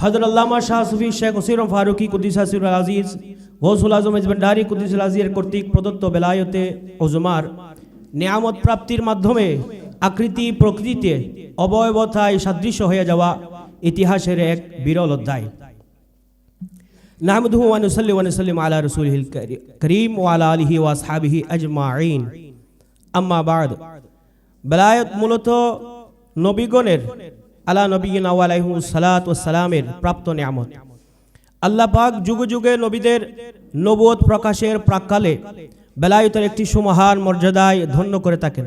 हज़रत अल्लामा शाह सूफी शेख हुसैन फारूकी कुद्दिसा सिरुल আজিজ গৌসুল আজম মেজবান্ডারি কুদ্দিসুল আজিজের কর্তৃক প্রদত্ত বেলায়েতে উজমার নিয়ামত প্রাপ্তির মাধ্যমে আকৃতি প্রকৃতিতে অবয়বতায় সাদৃশ্য হয়ে যাওয়া ইতিহাসের এক বিরল অধ্যায়। নাহমাদুহু ওয়া নুসাল্লি ওয়া নুসাল্লিম আলা রাসূলিল কারীম ওয়া আলা আলিহি ওয়া আসহাবিহি আজমাইন। আম্মা বা'দ। বেলায়েত মূলত নবীগণের আলা নবিয়িনা ওয়া আলাইহিস সালাতু ওয়াস সালামের প্রাপ্ত নিয়ামত। আল্লাহ পাক যুগে যুগে নবীদের নবুয়ত প্রকাশের প্রাক্কালে বেলায়েতের একটি সুমহান মর্যাদায় ধন্য করে থাকেন।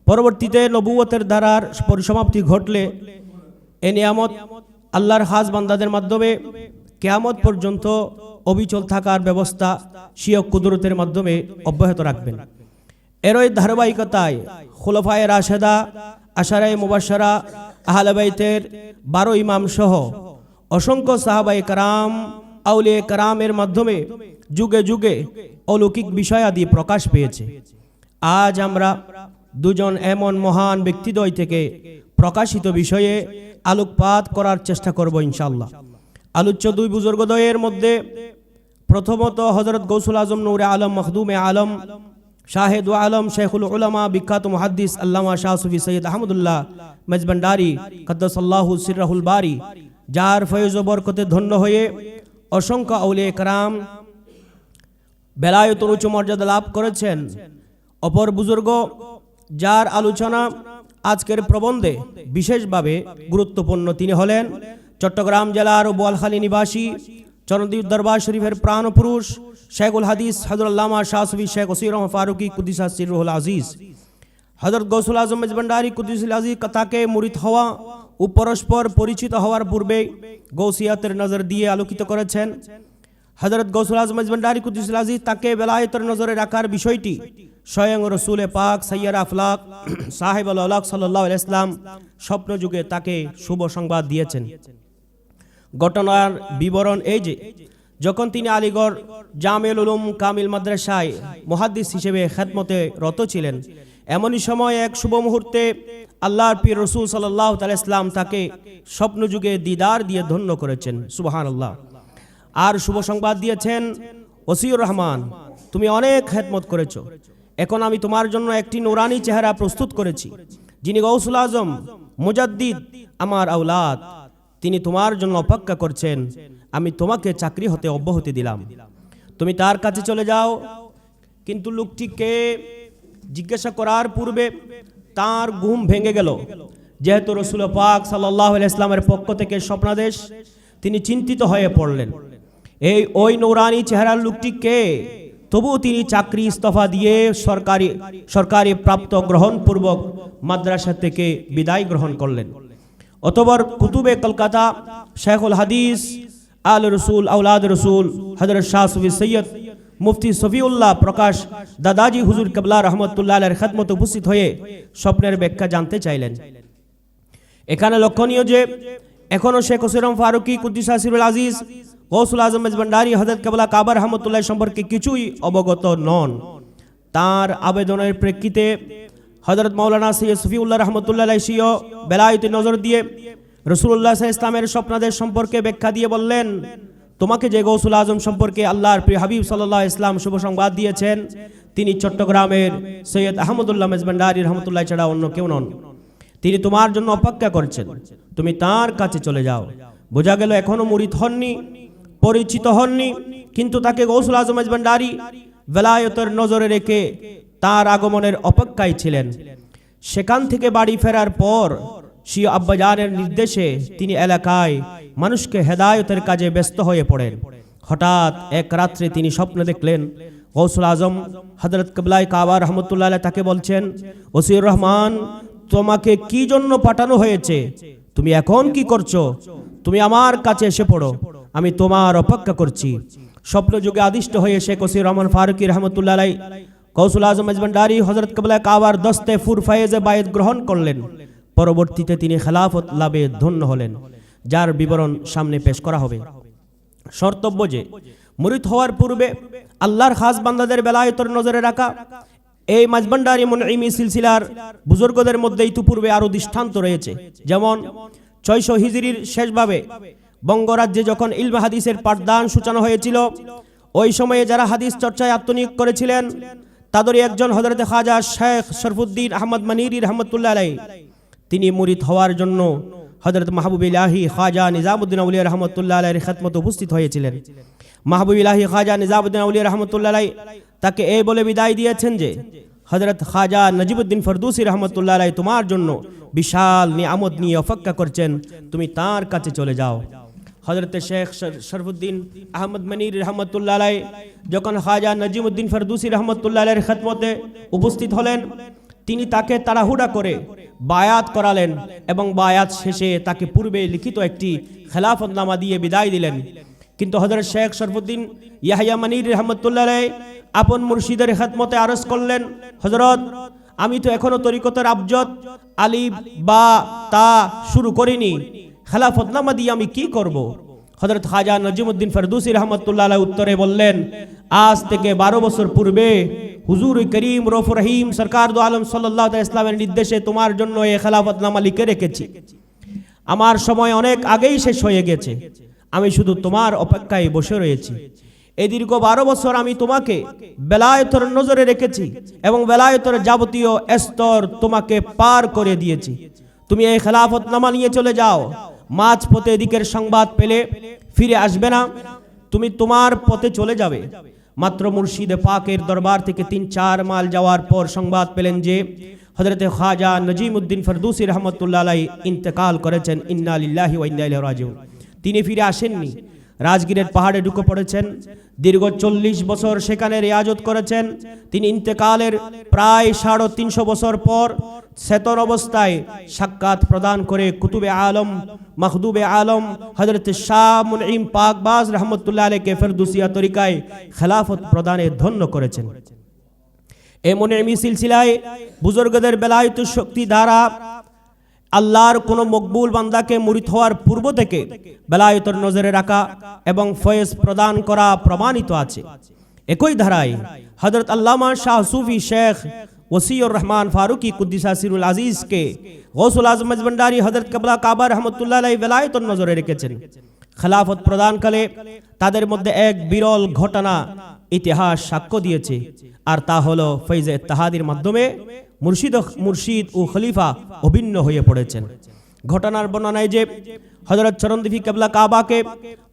পরবর্তীতে নবুয়তের ধারার পরিসমাপ্তি ঘটলে এই নিয়ামত আল্লাহর খাস বান্দাদের মাধ্যমে কিয়ামত পর্যন্ত অবিচল থাকার ব্যবস্থা স্বীয় কুদরতের মাধ্যমে অব্যাহত রাখবেন। এরই ধারাবাহিকতায় খুলাফায়ে রাশেদা, আশারায়ে মুবাশশারা, আহলে বাইতের 12 ইমাম সহ অসংখ্য সাহাবায়ে কেরাম, আউলিয়ে কেরামের মাধ্যমে যুগে যুগে অলৌকিক বিষয়াদি প্রকাশ পেয়েছে। আজ আমরা দুজন এমন মহান ব্যক্তিদ্বয় থেকে প্রকাশিত বিষয়ে আলোকপাত করার চেষ্টা করব ইনশাআল্লাহ। আলোচ্য দুই বুজুর্গদ্বয়ের মধ্যে প্রথমত হযরত গৌসুল আজম নূরে আলম মখদুমে আলম শাহেদ আলম শেখুল উলামা বিখ্যাত মুহাদ্দিস আল্লামা শাহ সুফি সৈয়দ আহমদুল্লাহ মেজবান্ডারি কদ্দাসাল্লাহু সিররুল বারি, যার ফয়েজ ও বরকতে ধন্য হয়ে অসংখ্য আউলিয়া কেরাম বেলায়েতের উচ্চ মর্যাদা লাভ করেছেন। অপর বুজুর্গ যার আলোচনা আজকের প্রবন্ধে বিশেষভাবে গুরুত্বপূর্ণ, তিনি হলেন চট্টগ্রাম জেলার বোয়ালখালী নিবাসী চরণদ্বীপ দরবার শরীফের প্রাণ পুরুষ শেখুল হাদিস হযরত আল্লামা শাহ সুফি শেখ হুসৈন ফারুকি কুদ্দিসা সিররুল আজিজ। হযরত গৌসুল আজম মেজবান্ডারি কুদ্দিসুল আজিজ তাকে মুরিদ হওয়া ও পরস্পর পরিচিত হওয়ার পূর্বে গৌসিয়াতের নজর দিয়ে আলোকিত করেছেন। হযরত গৌসুল আজম মেজবান্ডারি কুদ্দিসুল আজিজ তাকে বেলায়েতের নজরে রাখার বিষয়টি স্বয়ং রসুল পাক সাইয়্যিদুল আফলাক সাহেবুল আলাক সাল্লাল্লাহু আলাইহি ওয়াসাল্লাম স্বপ্ন যুগে তাকে শুভ সংবাদ দিয়েছেন। ঘটনার বিবরণ এই যে, যখন তিনি আলীগড় জামিউল উলুম কামিল মাদ্রাসায় মুহাদ্দিস হিসেবে খেদমতে রত ছিলেন, এমনই সময় এক শুভ মুহূর্তে আল্লাহর পীর রসুল সাল্লাল্লাহু আলাইহি ওয়াসাল্লাম তাকে স্বপ্ন যুগে দিদার দিয়ে ধন্য করেছেন। সুবহানাল্লাহ। আর শুভ সংবাদ দিয়েছেন, ওসিউর রহমান, তুমি অনেক খেদমত করেছো, এখন আমি তোমার জন্য একটি নুরানি চেহারা প্রস্তুত করেছি, যিনি গৌসুল আজম মুজাদ্দিদ আমার আওলাদ, তিনি তোমার জন্য অপেক্ষা করছেন। আমি তোমাকে চাকরি হতে অব্যাহতি দিলাম, তুমি তার কাছে চলে যাও। কিন্তু লোকটিকে জিজ্ঞাসা করার পূর্বে তার ঘুম ভেঙে গেল। যেহেতু রসুল পাক সাল্লাল্লাহু আলাইহি ওয়াসাল্লামের পক্ষ থেকে স্বপ্নাদেশ, তিনি চিন্তিত হয়ে পড়লেন, ওই নূরানি চেহারার লোকটিকে। তবুও তিনি চাকরি ইস্তফা দিয়ে সরকারি প্রাপ্ত গ্রহণপূর্বক মাদ্রাসা থেকে বিদায় গ্রহণ করলেন। অতঃপর কুতুবে কলকাতা শেখুল হাদিস আল রসুল আউলাদ রসুল হযরত শাহ সুফি সৈয়দ মুফতি সফিউল্লাহ প্রকাশ দাদাজি হুজুর কেবলা রহমতুল্লাহ আলাইহির খেদমতে উপস্থিত হয়ে স্বপ্নের ব্যাখ্যা জানতে চাইলেন। এখানে লক্ষণীয় যে এখনো শেখ হুসৈন ফারুকি কুদ্দিসা সিরুল আজিজ গৌসুল আজম মেজবান্ডারি হযরত কেবলা কাবা রহমতুল্লাহ সম্পর্কে কিছুই অবগত নন। তার আবেদনের প্রেক্ষিতে হযরত মাওলানা সৈয়দ সফিউল্লাহ রহমতুল্লাহ আলাইহিও বেলায়েতে নজর দিয়ে রাসূলুল্লাহ সাল্লাল্লাহু আলাইহি ওয়াসাল্লামের স্বপ্নাদেশ সম্পর্কে ব্যাখ্যা দিয়ে বললেন, তোমাকে যে গৌসুল আজম সম্পর্কে আল্লাহর প্রিয় হাবিব সাল্লাল্লাহু আলাইহি ওয়াসাল্লাম শুভ সংবাদ দিয়েছেন, তিনি চট্টগ্রামের সৈয়দ আহমদুল্লাহ মেজবান্ডারি রহমতুল্লাহ ছাড়া অন্য কেউ নন। তিনি তোমার জন্য অপেক্ষা করছেন, তুমি তার কাছে চলে যাও। বোঝা গেল এখনো মুরিদ হননি, পরিচিত হননি, কিন্তু তাকে গৌসুল আজম মেজবান্ডারি বেলায়েতের নজরে রেখে তার আগমনের অপেক্ষায় ছিলেন। সেখান থেকে বাড়ি ফেরার পর স্বীয় আব্বাজানের নির্দেশে তিনি এলাকায় মানুষকে হেদায়েতের কাজে ব্যস্ত হয়ে পড়েন। হঠাৎ এক রাত্রে তিনি স্বপ্ন দেখলেন, গৌসুল আজম হযরত কিবলা কাবা রহমতুল্লাহ আলাইহি তাকে বলছেন, ওসিউর রহমান, তোমাকে কি জন্য পাঠানো হয়েছে? তুমি এখন কি করছো? তুমি আমার কাছে এসে পড়ো, আমি তোমার অপেক্ষা করছি। স্বপ্ন যুগে আদিষ্ট হয়ে শেখ ওসিউর রহমান ফারুকি রহমতুল্লাহ আলাইহি গৌসুল আজম মেজবান্ডারি হযরত কিবলা কাবার দস্তে ফুর ফায়েজে বায়াত গ্রহণ করলেন। পরবর্তীতে তিনি খেলাফত লাভে ধন্য হলেন, যার বিবরণ সামনে পেশ করা হবে। শর্তব্য যে মুরিদ হওয়ার পূর্বে আল্লাহর খাস বান্দাদের বেলায়েতের নজরে রাখা, এই মেজবান্ডারি মুনঈমি সিলসিলার বুজুর্গদের মধ্যে ইতিপূর্বে আরো দৃষ্টান্ত রয়েছে। যেমন 600 হিজরির শেষ ভাবে বঙ্গরাজ্যে যখন ইলম হাদিসের পাঠদান সূচনা হয়েছিল, ওই সময়ে যারা হাদিস চর্চায় আত্মনিয়োগ করেছিলেন তাদেরই একজন হযরত খাজা শেখ শরফুদ্দীন আহমদ মানিরি রহমতুল্লাহ আলাইহি। তিনি মুরিদ হওয়ার জন্য হযরত মাহবুব ইলাহি খাজা নিজামুদ্দিন আউলিয়া রহমতুল্লাহ আলাইহির খিদমতে উপস্থিত হয়েছিলেন। মাহবুব ইলাহি খাজা নিজামুদ্দিন আউলিয়া রহমতুল্লাহ আলাইহি তাকে এই বলে বিদায় দিয়েছেন যে হযরত খাজা নজিবুদ্দিন ফরদৌসী রহমতুল্লাহ আলাইহি তোমার জন্য বিশাল নিয়ামত নিয়ে অপেক্ষা করছেন, তুমি তার কাছে চলে যাও। হযরত শেখ শরফুদ্দীন আহমদ মানিরি রহমতুল্লাহ আলাইহি যখন খাজা নজিমুদ্দিন ফরদৌসী রহমতুল্লাহ আলাইহির খিদমতে উপস্থিত হলেন, তিনি তাকে তাড়াহুড়া করে বায়াত করালেন এবং বায়াত শেষে তাকে পূর্বে লিখিত একটি খেলাফতনামা দিয়ে বিদায় দিলেন। কিন্তু হযরত শেখ শরফুদ্দীন ইয়াহইয়া মানিরি রহমতুল্লাহ আলাইহি আপন মুর্শিদের খিদমতে আরজ করলেন, হযরত আমি তো এখনো তরিকতের আবজদ আলিফ বা তা শুরু করিনি, খেলাফতনামা দিয়ে আমি কি করব? হযরত খাজা নজিমুদ্দিন ফরদৌসী রহমতুল্লাহ আলাইহি উত্তরে বললেন, আজ থেকে 12 বছর পূর্বে হুজুর করিম রউফুর রহিম সরকার দু আলম সাল্লাল্লাহু আলাইহি ওয়াসাল্লামের নির্দেশে তোমার জন্য এই খেলাফতনামা লিখে রেখেছি। আমার সময় অনেক আগেই শেষ হয়ে গেছে, আমি শুধু তোমার অপেক্ষায় বসে রয়েছি। এই দীর্ঘ 12 বছর আমি তোমাকে বেলায়েতের নজরে রেখেছি এবং বেলায়েতের যাবতীয় স্তর তোমাকে পার করে দিয়েছি। তুমি এই খেলাফতনামা নিয়ে চলে যাও, মাঝ পথে এদিকের সংবাদ পেলে ফিরে আসবে না, তুমি তোমার পথে চলে যাবে। মাত্র মুর্শিদে পাকের দরবার থেকে 3-4 মাইল যাওয়ার পর সংবাদ পেলেন যে হযরত খাজা নজিমুদ্দিন ফরদৌসী রহমতুল্লাহ আলাইহি ইন্তেকাল করেছেন। ইন্না লিল্লাহি ওয়া ইন্না ইলাইহি রাজিউন। তিনি ফিরে আসেননি, রাজগীরের পাহাড়ে ঢুকে পড়েছেন। দীর্ঘ 40 বছর সেখানে রিয়াজত করেছেন। তিনি ইন্তেকালের প্রায় 350 বছর পর চেতন অবস্থায় সাক্ষাৎ প্রদান করে কুতুবে আলম মখদুবে আলম হযরত শাহ মুনঈম পাকবাজ রহমতুল্লাহ আলাইহিকে ফেরদৌসিয়া তরিকায় খেলাফত প্রদানে ধন্য করেছেন। এই মুনঈমি সিলসিলায় বুজুর্গদের বেলায়েত শক্তি দ্বারা আল্লাহর কোন মকবুল বান্দাকে মুরিদ হওয়ার পূর্ব থেকে বেলায়েতের নজরে রাখা এবং ফয়েজ প্রদান করা প্রমাণিত আছে। একই ধারায় হযরত আল্লামা শাহ সুফি শেখ ওসিউর রহমান ফারুকি কুদ্দিসা সিরুল আজিজ কে গৌসুল আজম মজবন্ডারি হযরত কিবলা কাবা রহমতুল্লাহ আলাইহি বেলায়েতের নজরে রেখেছেন। খেলাফত প্রদানকালে তাদের মধ্যে এক বিরল ঘটনা ইতিহাস সাক্ষ্য দিয়েছে, আর তা হলো ফৈজে ইত্তেহাদির মাধ্যমে মুর্শিদ ও খলিফা অভিন্ন হয়ে পড়েছেন। ঘটনার বর্ণনায় যে হযরত চরণদ্বীপী কিবলা কাবাকে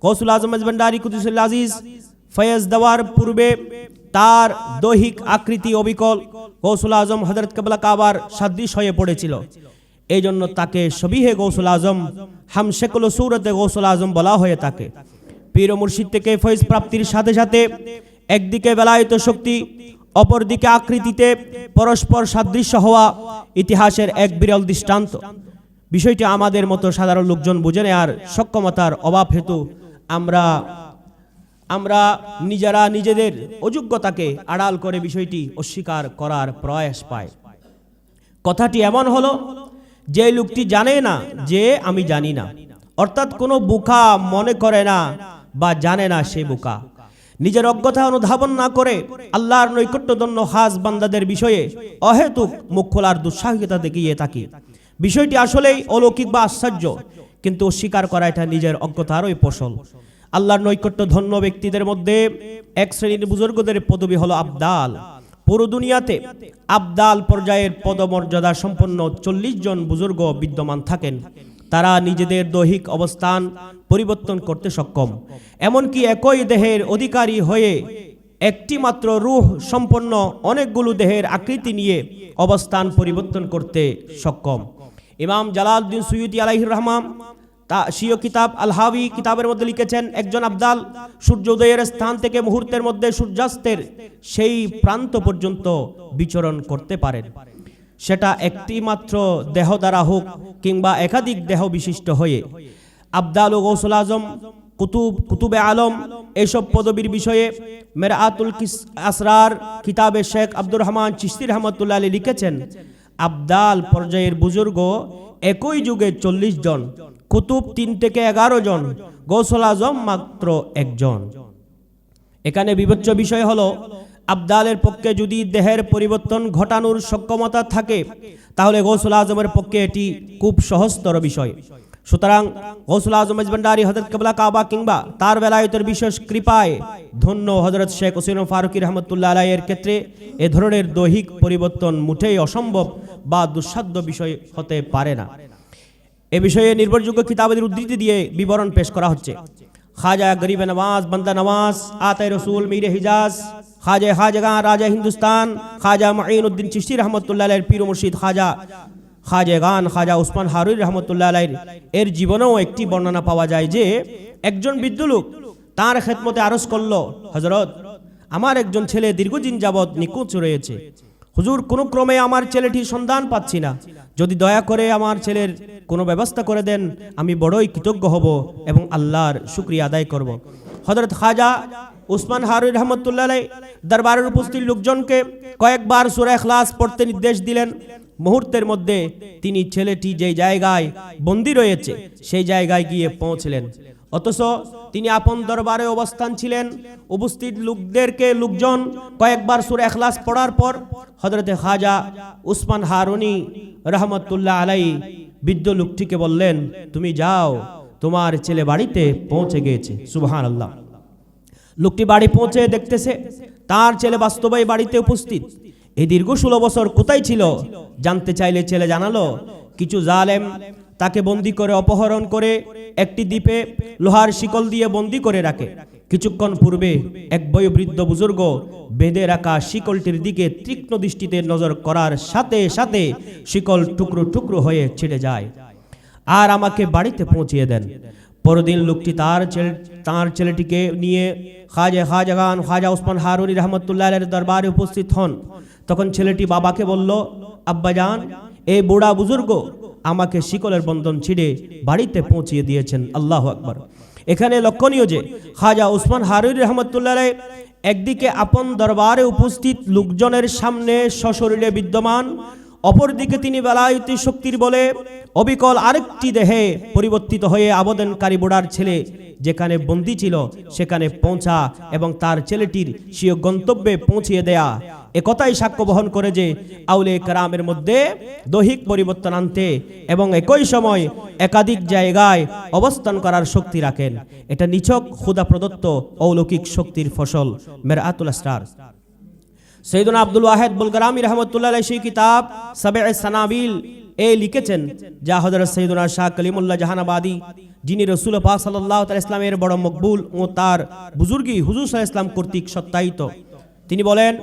গৌসুল আজম মজবন্ডারি কুদ্দিসুল আজিজ ফয়েজ দেওয়ার পূর্বে তার দৈহিক আকৃতি অবিকল গৌসুল আজম হযরত কিবলা কাবার সাদৃশ হয়ে পড়েছিল। এই জন্য তাকে শবিহে গৌসুল আজম হামশেকল সূরতে গৌসুল আজম বলা হয়ে থাকে। পীর ও মুর্শিদ থেকে ফয়েজ প্রাপ্তির সাথে সাথে একদিকে বেলায়েত শক্তি, অপরদিকে আকৃতিতে পরস্পর সাদৃশ্য হওয়া ইতিহাসের এক বিরল দৃষ্টান্ত। বিষয়টি আমাদের মতো সাধারণ লোকজন বুঝে নেয়ার সক্ষমতার অভাব হেতু আমরা নিজেরা নিজেদের অযোগ্যতাকে আড়াল করে বিষয়টি অস্বীকার করার প্রয়াস পাই। কথাটি এমন হলো যে লোকটি জানে না যে আমি জানি না, অর্থাৎ কোনো বোকা মনে করে না বা জানে না সে বোকা। নিজের অজ্ঞতা অনুধাবন না করে আল্লাহর নৈকট্যধন্য খাস বান্দাদের বিষয়ে অহেতুক মুখ খোলার দুঃসাহসিকতা দেখিয়ে থাকি। বিষয়টি আসলেই অলৌকিক বা আশ্চর্য, কিন্তু অস্বীকার করা এটা নিজের অজ্ঞতারই ফসল। আল্লাহর নৈকট্য ধন্য ব্যক্তিদের মধ্যে এক শ্রেণীর বুজুর্গদের পদবি হলো আবদাল। পুরো দুনিয়াতে আবদাল পর্যায়ের পদমর্যাদা সম্পন্ন 40 জন বুজুর্গ বিদ্যমান থাকেন। তারা নিজেদের দৈহিক অবস্থান পরিবর্তন করতে সক্ষম, এমনকি একই দেহের অধিকারী হয়ে একটি মাত্র রূহ সম্পন্ন অনেকগুলো দেহের আকৃতি নিয়ে অবস্থান পরিবর্তন করতে সক্ষম। ইমাম জালালউদ্দিন সুয়ুতি আলাইহির রহমান তা স্বীয় কিতাব আল হাওয়ী কিতাবের মধ্যে লিখেছেন, একজন আবদাল সূর্যোদয়ের স্থান থেকে মুহূর্তের মধ্যে সূর্যাস্তের সেই প্রান্ত পর্যন্ত বিচরণ করতে পারেন। সেটা একটি মাত্র দেহ দ্বারা হোক কিংবা একাধিক দেহ বিশিষ্ট হয়ে। আবদাল ও গৌসুল আজম, কুতুবে আলম এইসব পদবীর বিষয়ে মেরাআতুল আসরার কিতাবে শেখ আব্দুর রহমান চিশতি রহমতুল্লাহ আলাইহি লিখেছেন, আবদাল পর্যায়ের বুজুর্গ একই যুগে 40 জন, কুতুব 3 থেকে 11 জন, গৌসুল আজম মাত্র 1 জন। এখানে বিবেচ্য বিষয় হলো আবদালের পক্ষে যদি দেহের পরিবর্তন ঘটানোর সক্ষমতা থাকে তাহলে গৌসুল আজমের পক্ষে এটি খুব সহজতর বিষয়। সুতরাং গৌসুল আজম মেজবান্ডারি হযরত কিবলা কাবা কিংবা তার বেলায়েতের বিশেষ কৃপায় ধন্য হযরত শেখ হোসেন ফারুকী রহমতুল্লাহ আলাইহির ক্ষেত্রে এ ধরনের দৈহিক পরিবর্তন মোটেই অসম্ভব বা দুঃসাধ্য বিষয় হতে পারে না। এ বিষয়ে নির্ভরযোগ্য কিতাবের উদ্ধৃতি দিয়ে বিবরণ পেশ করা হচ্ছে। খাজা গরিব নওয়াজ বান্দা নওয়াজ আতায়ে রসুল মীর হিজাজ খাজা খাজাগান রাজা হিন্দুস্তান খাজা মুঈনুদ্দিন চিশতি রহমতুল্লাহ আলাইহির পীর মুর্শিদ খাজাগান খাজা উসমান হারুরি রহমতুল্লাহ আলাইহির এর জীবনেও একটি বর্ণনা পাওয়া যায় যে একজন বৃদ্ধ লোক তার খেদমতে আরজ করল, হযরত আমার একজন ছেলে দীর্ঘদিন যাবৎ নিখোঁজ রয়েছে। হুজুর, কোনো ক্রমে আমার ছেলেটির সন্ধান পাচ্ছি না, যদি দয়া করে আমার ছেলের কোনো ব্যবস্থা করে দেন আমি বড়ই কৃতজ্ঞ হব এবং আল্লাহর শুকরিয়া আদায় করব। হযরত খাজা উসমান হারুরি রহমতুল্লাহ আলাইহি দরবারের উপস্থিত লোকজনকে কয়েকবার সূরা ইখলাস পড়তে নির্দেশ দিলেন। মুহূর্তের মধ্যে তিনি ছেলেটি যে জায়গায় বন্দী রয়েছে সেই জায়গায় গিয়ে পৌঁছলেন। অথচ তিনি আপন দরবারে অবস্থান ছিলেন। উপস্থিত লোকজন কয়েকবার সূরা ইখলাস পড়ার পর হযরতে খাজা উসমান হারুনি রহমতুল্লাহ আলাইহি বৃদ্ধ লোকটিকে বললেন, তুমি যাও, তোমার ছেলে বাড়িতে পৌঁছে গিয়েছে। সুবহানাল্লাহ। লোকটি বাড়ি পৌঁছে দেখতেছে তার ছেলে বাস্তবেই বাড়িতে উপস্থিত। এই দীর্ঘ 16 বছর কোথায় ছিল জানতে চাইলে ছেলে জানালো, কিছু জালেম তাকে বন্দী করে অপহরণ করে একটি দ্বীপে লোহার শিকল দিয়ে বন্দী করে রাখে। কিছুক্ষণ পূর্বে এক বয়োবৃদ্ধ বুজুর্গ বেঁধে রাখা শিকলটির দিকে তীক্ষ্ণ দৃষ্টিতে নজর করার সাথে সাথে শিকল টুকরো টুকরো হয়ে ছিঁড়ে যায় আর আমাকে বাড়িতে পৌঁছিয়ে দেন। পরদিন লোকটি তার ছেলেটিকে নিয়ে খাজাগান খাজা উসমান হারুনি রহমতুল্লাহ আলাইহির দরবারে উপস্থিত হন। তখন ছেলেটি বাবাকে বলল, আব্বাজান, এই বুড়া বুজুর্গ আমাকে শিকলের বন্ধন ছিঁড়ে বাড়িতে পৌঁছিয়ে দিয়েছেন। আল্লাহু আকবার। এখানে লক্ষণীয় যে খাজা উসমান হারুনি রহমতুল্লাহ আলাইহি একদিকে আপন দরবারে উপস্থিত লোকজনের সামনে সশরীরে বিদ্যমান, অপরদিকে তিনি বেলায়েতি শক্তির বলে অবিকল আরেকটি দেহে পরিবর্তিত হয়ে আবেদনকারী বুড়ার ছেলে যেখানে বন্দী ছিল সেখানে পৌঁছা এবং তার ছেলেটির স্বীয় গন্তব্যে পৌঁছিয়ে দেয়া, একথাই সাক্ষ্য বহন করে যে আউলিয়া কেরামের মধ্যে দৈহিক পরিবর্তন আনতে এবং একই সময় একাধিক জায়গায় অবস্থান করার শক্তি রাখেন। এটা নিছক খোদা প্রদত্ত অলৌকিক শক্তির ফসল। মিরআতুল আসরার সৈয়দনা আব্দুল ওয়াহিদ বুলগারামি রহমতুল্লাহ আলাইহি সেই কিতাব সাবে সানাবিল লিখেছেন, যা হযরত সৈয়দনা শাহ কলিমুল্লাহ জাহানাবাদী, যিনি রাসূল পাক সাল্লাল্লাহু আলাইহি ওয়াসাল্লামের বড় মকবুল ও তার বুজুর্গি হুজুর সাল্লাল্লাহু আলাইহি ওয়াসাল্লাম কর্তৃক সত্যায়িত। তিনি বলেন,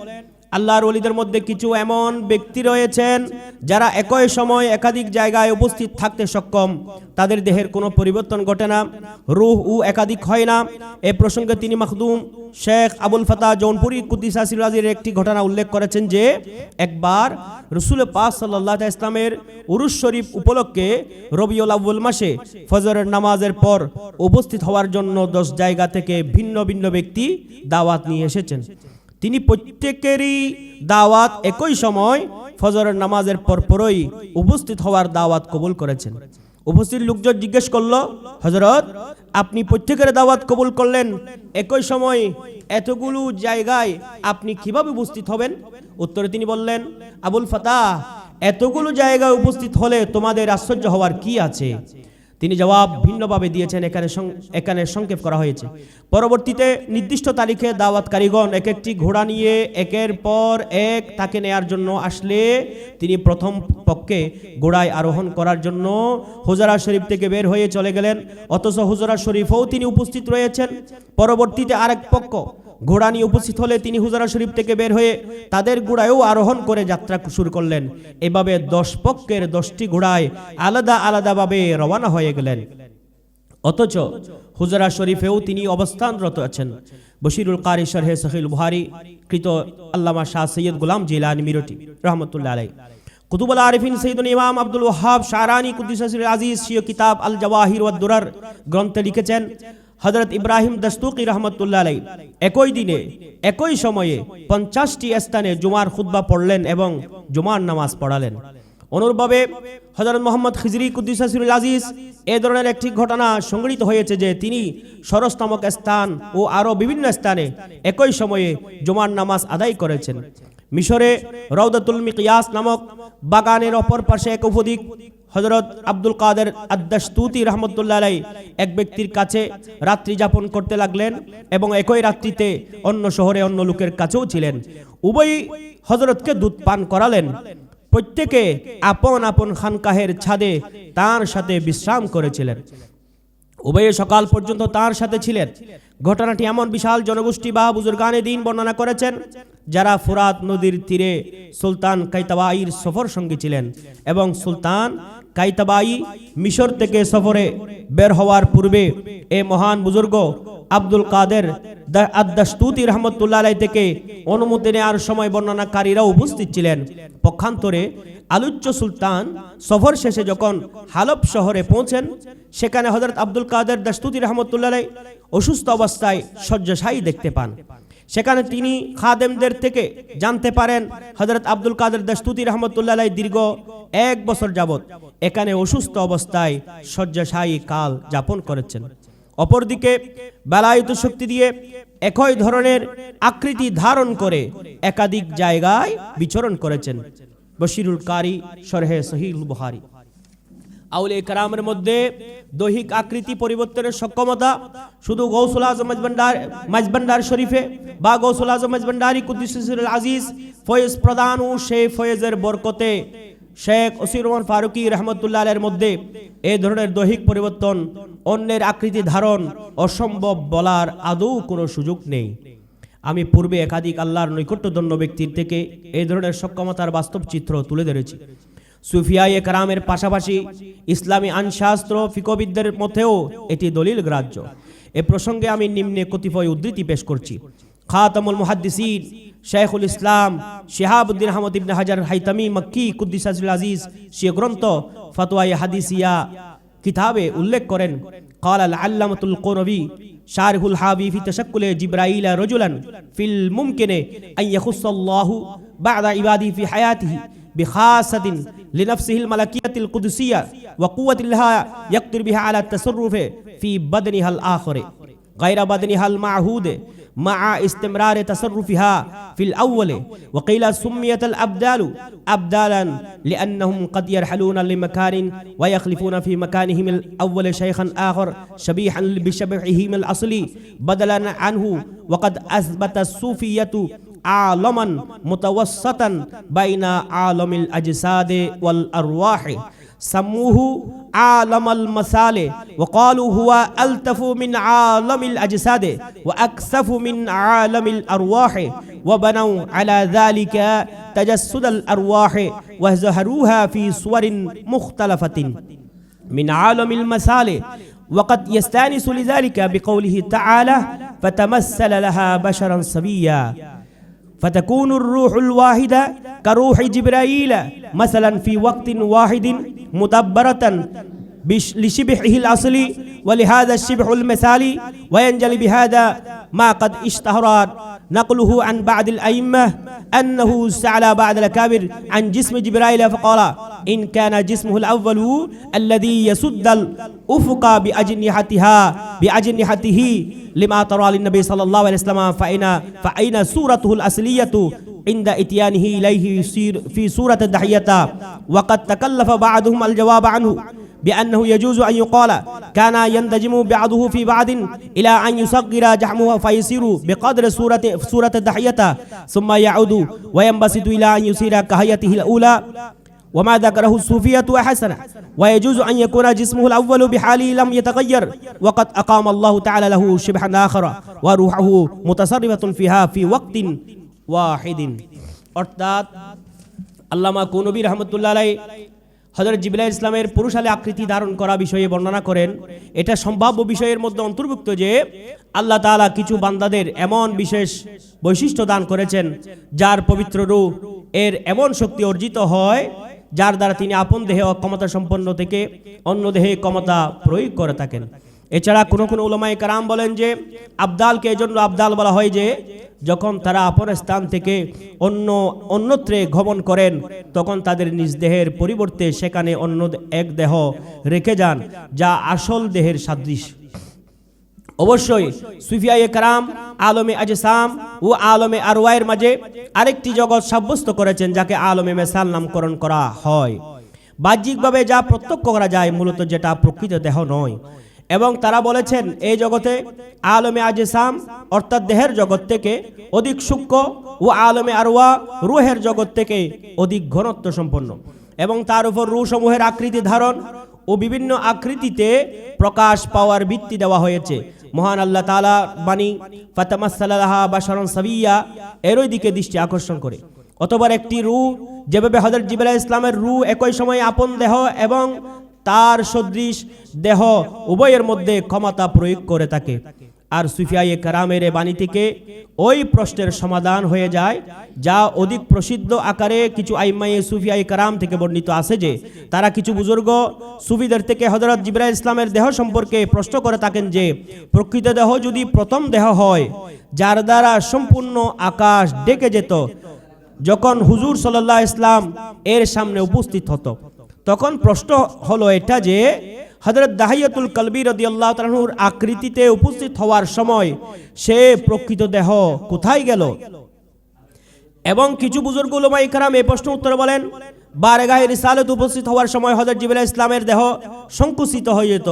আল্লাহর ওলিদের মধ্যে কিছু এমন ব্যক্তি রয়েছেন যারা একই সময় একাধিক জায়গায় উপস্থিত থাকতে সক্ষম। তাদের দেহের কোনো পরিবর্তন ঘটে না, রূহ ও একাধিক হয় না। এ প্রসঙ্গে তিনি মখদুম শেখ আবুল ফাতাহ জৌনপুরি কুদ্দিসা সিরাজের একটি ঘটনা উল্লেখ করেছেন যে একবার রাসূল পাক সাল্লাল্লাহু আলাইহি ওয়াসাল্লামের উরুস শরীফ উপলক্ষে রবিউল আউয়াল মাসে ফজরের নামাজের পর উপস্থিত হওয়ার জন্য 10 জায়গা থেকে ভিন্ন ভিন্ন ব্যক্তি দাওয়াত নিয়ে এসেছেন। তিনি প্রত্যেকেরই দাওয়াত একই সময় ফজরের নামাজের পরপরই উপস্থিত হওয়ার দাওয়াত কবুল করেছেন। উপস্থিত লোকজন জিজ্ঞেস করল, হযরত, আপনি প্রত্যেকের দাওয়াত কবুল করলেন, একই সময় এতগুলো জায়গায় আপনি কিভাবে উপস্থিত হবেন? উত্তরে তিনি বললেন, আবুল ফাতাহ, এতগুলো জায়গায় উপস্থিত হলে তোমাদের আশ্চর্য হওয়ার কি আছে? তিনি জবাব ভিন্নভাবে দিয়েছেন, এখানে সংক্ষেপ করা হয়েছে। পরবর্তীতে নির্দিষ্ট তারিখে দাওয়াতকারীগণ এক একটি ঘোড়া নিয়ে একের পর এক তাকে নেয়ার জন্য আসলে তিনি প্রথম পক্ষে ঘোড়ায় আরোহণ করার জন্য হুজরা শরীফ থেকে বের হয়ে চলে গেলেন, অথচ হুজরা শরীফেও তিনি উপস্থিত রয়েছেন। পরবর্তীতে আরেক পক্ষ ঘোড়া নিয়ে উপস্থিত হলে তিনি হুজরা শরীফ থেকে বের হয়ে তাদের ঘোড়ায়ও আরোহণ করে যাত্রা শুরু করলেন। এভাবে 10 পক্ষের 10টি ঘোড়ায় আলাদা আলাদাভাবে রওনা হয়ে গেলেন, অথচ হুজরা শরীফেও তিনি অবস্থানরত আছেন। বশিরুল কারি শরহে সহিহ বুখারী কৃত আল্লামা শাহ সৈয়দ গোলাম জিলানী মিরটি রহমতুল্লাহ আলাইহি, কুতুবুল আরিফিন সৈয়দুল ইমাম আব্দুল ওয়াহাব শারানি কুদ্দিসাসির আজিজ সিও কিতাব আল জাওয়াহির ওয়াদ দুরার গ্রন্থে লিখেছেন, হযরত ইব্রাহিম দস্তুকি রহমতুল্লাহ আলাইহি একই দিনে একই সময়ে 50টি স্থানে জুমার খুতবা পড়লেন এবং জুমার নামাজ পড়ালেন। অনুরূপভাবে হযরত মুহাম্মদ খিজরি কুদ্দিসাসির আজিজ এই ধরনের একটি ঘটনা সংঘটিত হয়েছে যে তিনি সরস নামক স্থান ও আরও বিভিন্ন স্থানে একই সময়ে জুমার নামাজ আদায় করেছেন। মিশরে রওদাতুল মিকিয়াস নামক বাগানের অপর পাশে এক উপদ্বীপ হযরত আব্দুল কাদের আদ-দাশতুতি রাহমাতুল্লাহ আলাইহি এক ব্যক্তির কাছে রাত্রি যাপন করতে লাগলেন এবং একই রাত্রিতে অন্য শহরে অন্য লোকের কাছেও ছিলেন। উভয়ই হযরতকে দুধ পান করালেন। প্রত্যেকে আপন আপন খানকাহের ছাদে তার সাথে বিশ্রাম করেছিলেন। উভয়ে সকাল পর্যন্ত তার সাথে ছিলেন। ঘটনাটি এমন বিশাল জনগোষ্ঠী বা বুজুর্গানে দিন বর্ণনা করেছেন যারা ফুরাত নদীর তীরে সুলতান কাইতাবাইর সফর সঙ্গী ছিলেন এবং সুলতান কাইতাবাই মিশর থেকে সফরে বের হওয়ার পূর্বে এ মহান বুজুর্গ আব্দুল কাদের আদ-দাশতুতি রাহমাতুল্লাহ আলাইহি থেকে অনুমতি নেওয়ার সময় বর্ণনাকারীরা উপস্থিত ছিলেন। পক্ষান্তরে আলোচ্য সুলতান সফর শেষে যখন হালব শহরে পৌঁছেন, সেখানে হযরত আব্দুল কাদের দাশতুতি রাহমাতুল্লাহ আলাইহি অসুস্থ অবস্থায় শয্যাশায়ী দেখতে পান। সেখানে তিনি খাদেমদের থেকে জানতে পারেন হযরত আব্দুল কাদের দাশতুতি রাহমাতুল্লাহ আলাইহি দীর্ঘ 1 বছর যাবত এখানে অসুস্থ অবস্থায় শয্যাশায়ী কাল যাপন করেছেন। অপরদিকে বেলায়েত শক্তি দিয়ে একই ধরনের আকৃতি ধারণ করে একাধিক জায়গায় বিচরণ করেছেন। বশিরুল কারি শরহে সহিহ বুখারী। আউলিয়া কেরামের মধ্যে দৈহিক আকৃতি পরিবর্তনের সক্ষমতা শুধু গৌসুল আজম মাজবান্ডার শরীফে বা গৌসুল আজম মাজবান্ডারি কুদ্দুসুল আজিজ ফয়েজ প্রদান ও সেই ফয়েজের বরকতে শেখ ওসির রহমান ফারুকি রহমতুল্লাহ আলাইহির মধ্যে এই ধরনের দৈহিক পরিবর্তন, অন্যের আকৃতি ধারণ অসম্ভব বলার আদৌ কোনো সুযোগ নেই। আমি পূর্বে একাধিক আল্লাহর নৈকট্যধন্য ব্যক্তির থেকে এই ধরনের সক্ষমতার বাস্তব চিত্র তুলে ধরেছি। সুফিয়ায়ে কেরামের পাশাপাশি ইসলামী আইনশাস্ত্র ফিকহবিদদের মধ্যেও এটি দলিল গ্রাহ্য। এ প্রসঙ্গে আমি নিম্নে কতিপয় উদ্ধৃতি পেশ করছি। খাতামুল মুহাদ্দিসিন শাইখুল ইসলাম শিহাবুদ্দিন আহমদ ইবনে হাজার হাইতামি মক্কি কুদ্দিসাহুল আজিজ সে গ্রন্থ ফতোয়ায়ে হাদিসিয়া কিতাবে উল্লেখ করেন, قال العلامة القرظي شارح الحاوي في تشكل جبرائيل رجلا في الممكن أن يخص الله بعد عباده في حياته بخاصة لنفسه الملكية القدسية وقوة لها يقدر بها على التصرف في بدنها الآخر غير بدنها المعهود مع استمرار تصرفها في الأول. وقيل سميت الأبدال أبدالا لأنهم قد يرحلون لمكان ويخلفون في مكانهم الأول شيخا آخر شبيحا بشبحهم الأصلي بدلا عنه. وقد أثبت الصوفية عالما متوسطا بين عالم الأجساد والأرواح سموه عالم المثال وقالوا هو ألطف من عالم الأجساد وأكثف من عالم الأرواح وبنوا على ذلك تجسد الأرواح وظهروها في صور مختلفة من عالم المثال. وقد يستانس لذلك بقوله تعالى فتمثل لها بشرا سويا فتكون الروح الواحدة كروح جبرائيل مثلا في وقت واحد مدبرة لشبحه الأصلي ولهذا الشبح المثالي. وينجلي بهذا ما قد اشتهر نقله عن بعض الأئمة أنه سأل بعض الأكابر عن جسم جبرائيل فقال إن كان جسمه الأول الذي يسد الأفق بأجنحته لما ترى للنبي صلى الله عليه وسلم فأين صورته الأصلية عند إتيانه إليه في سورة الدحية. وقد تكلف بعضهم الجواب عنه بأنه يجوز أن يقال كان يندجم بعضه في بعض إلى أن يصغر جحمه فيصير بقدر سورة الدحية ثم يعود وينبسط إلى أن يصير كهيئته الأولى. وما ذكره الصوفية حسنا. ويجوز أن يكون جسمه الأول بحاله لم يتغير وقد أقام الله تعالى له شبحا آخر وروحه متصرفة فيها في وقت واحد. অর্থাৎ আল্লামা কুনবী রহমতুল্লাহ আলাইহি হযরত জিবরাইল ইসলামের পুরুষালী আকৃতি ধারণ করা বিষয়ে বর্ণনা করেন। এটা সম্ভাব্য বিষয়ের মধ্যে অন্তর্ভুক্ত যে আল্লাহ তাআলা কিছু বান্দাদের এমন বিশেষ বৈশিষ্ট্য দান করেছেন যার পবিত্র রূহ এর এমন শক্তি অর্জিত হয় যার দ্বারা তিনি আপন দেহে ক্ষমতা সম্পন্ন থেকে অন্য দেহে ক্ষমতা প্রয়োগ করে থাকেন। এছাড়া কোনো কোনো উলামায়ে কেরাম বলেন যে আবদালকে এজন্য আবদাল বলা হয় যে যখন তারা আপন স্থান থেকে অন্যত্রে গমন করেন তখন তাদের নিজ দেহের পরিবর্তে সেখানে অন্য এক দেহ রেখে যান যা আসল দেহের সাদৃশ। অবশ্যই সুফিয়ায়ে কেরাম আলমে আজসাম ও আলমে আরওয়াহের মাঝে আরেকটি জগৎ সাব্যস্ত করেছেন যাকে আলমে মেসাল নামকরণ করা হয়। বাহ্যিকভাবে যা প্রত্যক্ষ করা যায় মূলত যেটা প্রকৃত দেহ নয়। এবং তারা বলেছেন এই জগতে আলমে আজসাম অর্থাৎ দেহের জগৎ থেকে অধিক সূক্ষ্ম ও আলমে আরওয়া রূহের জগৎ থেকে অধিক ঘনত্ব সম্পন্ন, এবং তার উপর রূহ সমূহের আকৃতি ধারণ ও বিভিন্ন আকৃতিতে প্রকাশ পাওয়ার ভিত্তি দেওয়া হয়েছে। মহান আল্লাহ তাআলা বাণী ফাতামাসসালা লাহা বাশারান সাবিয়্যা এর দিকে দৃষ্টি আকর্ষণ করে। অতঃপর একটি রূহ যেভাবে হযরত জিবরাইল আলাইহিস সালামের রূহ একই সময়ে আপন দেহ এবং তার সদৃশ দেহ উভয়ের মধ্যে ক্ষমতা প্রয়োগ করে থাকে। আর সুফিয়ায়ে কেরামের বাণী থেকে ওই প্রশ্নের সমাধান হয়ে যায়, যা অধিক প্রসিদ্ধ আকারে কিছু আইম্মায়ে সুফিয়ায়ে কেরাম থেকে বর্ণিত আছে যে তারা কিছু বুজুর্গ সুফিদের থেকে হযরত জিবরাইল আলাইহিস সালামের দেহ সম্পর্কে প্রশ্ন করে থাকেন যে প্রকৃত দেহ যদি প্রথম দেহ হয় যার দ্বারা সম্পূর্ণ আকাশ ডেকে যেত, যখন হুজুর সাল্লাল্লাহু আলাইহি ওয়াসাল্লাম এর সামনে উপস্থিত হতো, তখন প্রশ্ন হলো এটা যে হযরত দাহিয়াতুল কলবি রাদিয়াল্লাহু তাআলা আনহুর আকৃতিতে উপস্থিত হওয়ার সময় সে প্রকৃত দেহ কোথায় গেল? এবং কিছু বুজুর্গ উলামায়ে কেরাম এই প্রশ্ন উত্তর বলেন, বারগাহে রিসালাত উপস্থিত হওয়ার সময় হযরত জিবরাইল আলাইহিস সালামের দেহ সংকুচিত হয়ে যেত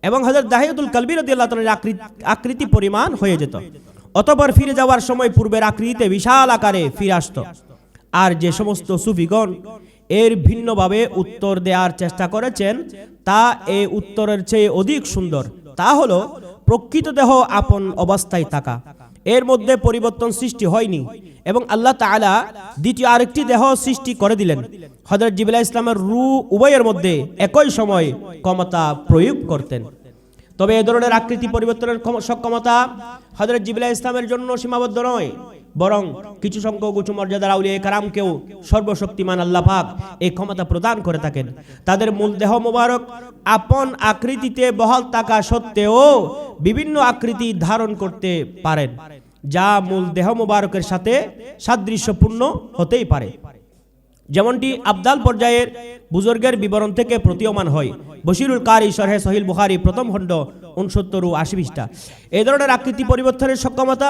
এবং হযরত দাহিয়াতুল কলবি রাদিয়াল্লাহু তাআলার আকৃতি পরিমাণ হয়ে যেত। অতঃপর ফিরে যাওয়ার সময় পূর্বের আকৃতিতে বিশাল আকারে ফিরে আসতো। আর যে সমস্ত সুফিগণ এর ভিন্নভাবে উত্তর দেওয়ার চেষ্টা করেছেন তা এই উত্তরের চেয়ে অধিক সুন্দর। তা হলো প্রকৃত দেহ আপন অবস্থায় থাকা, এর মধ্যে পরিবর্তন সৃষ্টি হয়নি, এবং আল্লাহ তাআলা দ্বিতীয় আরেকটি দেহ সৃষ্টি করে দিলেন। হযরত জিবরাইল আলাইহিস সালামের রূহ উভয়ের মধ্যে একই সময় ক্ষমতা প্রয়োগ করতেন। তবে এ ধরনের আকৃতি পরিবর্তনের সক্ষমতা হযরত জিবরাইল আলাইহিস সালামের জন্য সীমাবদ্ধ নয়, বরং কিছু সংখ্যক উঁচু মর্যাদার আউলিয়া কেরামকেও সর্বশক্তিমান আল্লাহ পাক এই ক্ষমতা প্রদান করে থাকেন। তাদের মূল দেহ মোবারক আপন আকৃতিতে বহাল থাকা সত্ত্বেও বিভিন্ন আকৃতি ধারণ করতে পারেন, যা মূল দেহ মোবারকের সাথে সাদৃশ্যপূর্ণ হতেই পারে, যেমনটি আবদাল পর্যায়ের বুজুর্গের বিবরণ থেকে প্রতীয়মান হয়। বশিরুল কারি শরহে সহিহ বুখারী প্রথম খণ্ড 69 ও 80 পৃষ্ঠা। এই ধরনের আকৃতি পরিবর্তনের সক্ষমতা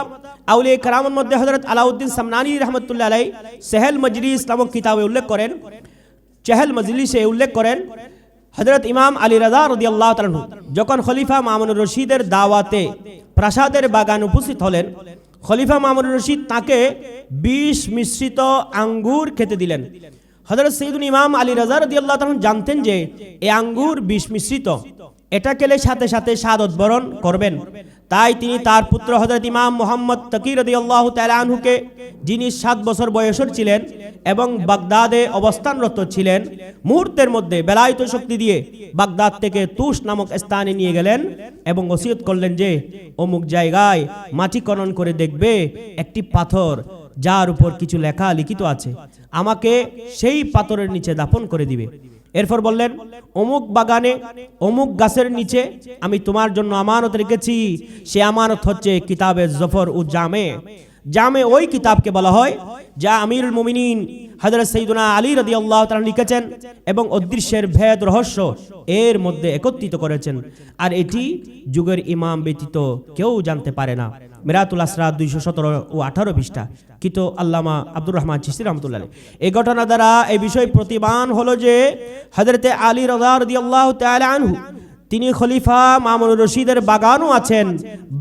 আউলিয়া কেরামের মধ্যে হযরত আলাউদ্দিন সামনানী রাহমাতুল্লাহ আলাইহি সেহেল মজলিস নামক কিতাবে উল্লেখ করেন। চেহেল মজলিসে উল্লেখ করেন হযরত ইমাম আলী রাযা রাদিয়াল্লাহু তাআলা যখন খলিফা মামুনুর রশিদের দাওয়াতে প্রাসাদের বাগান উপস্থিত হলেন, খলিফা মামুনুর রশিদ তাকে 20 মিশ্রিত আঙ্গুর খেতে দিলেন। হযরত সাইয়্যিদুল ইমাম আলী রাযা রাদিয়াল্লাহু তাআলা জানতেন যে এই আঙ্গুর 20 মিশ্রিত, এটা খেলে সাথে সাথে শাহাদাত বরণ করবেন। তাই তিনি তার পুত্র হযরত ইমাম মুহাম্মদ তাকি রাদিয়াল্লাহু তাআলা আনহুকে, যিনি 7 বছর বয়সের ছিলেন এবং বাগদাদে অবস্থানরত ছিলেন, মুহূর্তের মধ্যে বেলায়েত শক্তি দিয়ে বাগদাদ থেকে তুষ নামক স্থানে নিয়ে গেলেন এবং ওসিয়ত করলেন যে অমুক জায়গায় মাটি খনন করে দেখবে একটি পাথর যার উপর কিছু লেখা লিখিত আছে, আমাকে সেই পাথরের নিচে দাফন করে দিবে। এরপর বললেন, অমুক বাগানে অমুক গাছের নিচে আমি তোমার জন্য আমানত রেখেছি, সে আমানত হচ্ছে কিতাবে জফর ও জামে। জামে ওই কিতাবকে বলা হয় যা আমিরুল মুমিনিন হযরত সাইয়্যিদুনা আলী রাদিয়াল্লাহু তাআলা লিখেছেন এবং অদৃশ্যের ভেদ রহস্য এর মধ্যে একত্রিত করেছেন, আর এটি যুগের ইমাম ব্যতীত কেউ জানতে পারে না। মিরাতুল আসরার 217 ও 18 পৃষ্ঠা। কিন্তু আল্লামা আব্দুর রহমান চিশতি রাহমাতুল্লাহ আলাইহি এই ঘটনা দ্বারা এই বিষয় প্রতিবান হলো যে হযরতে আলী রাদিয়াল্লাহু তাআলা আনহু তিনি খলিফা মামুনুর রশিদের বাগানও আছেন,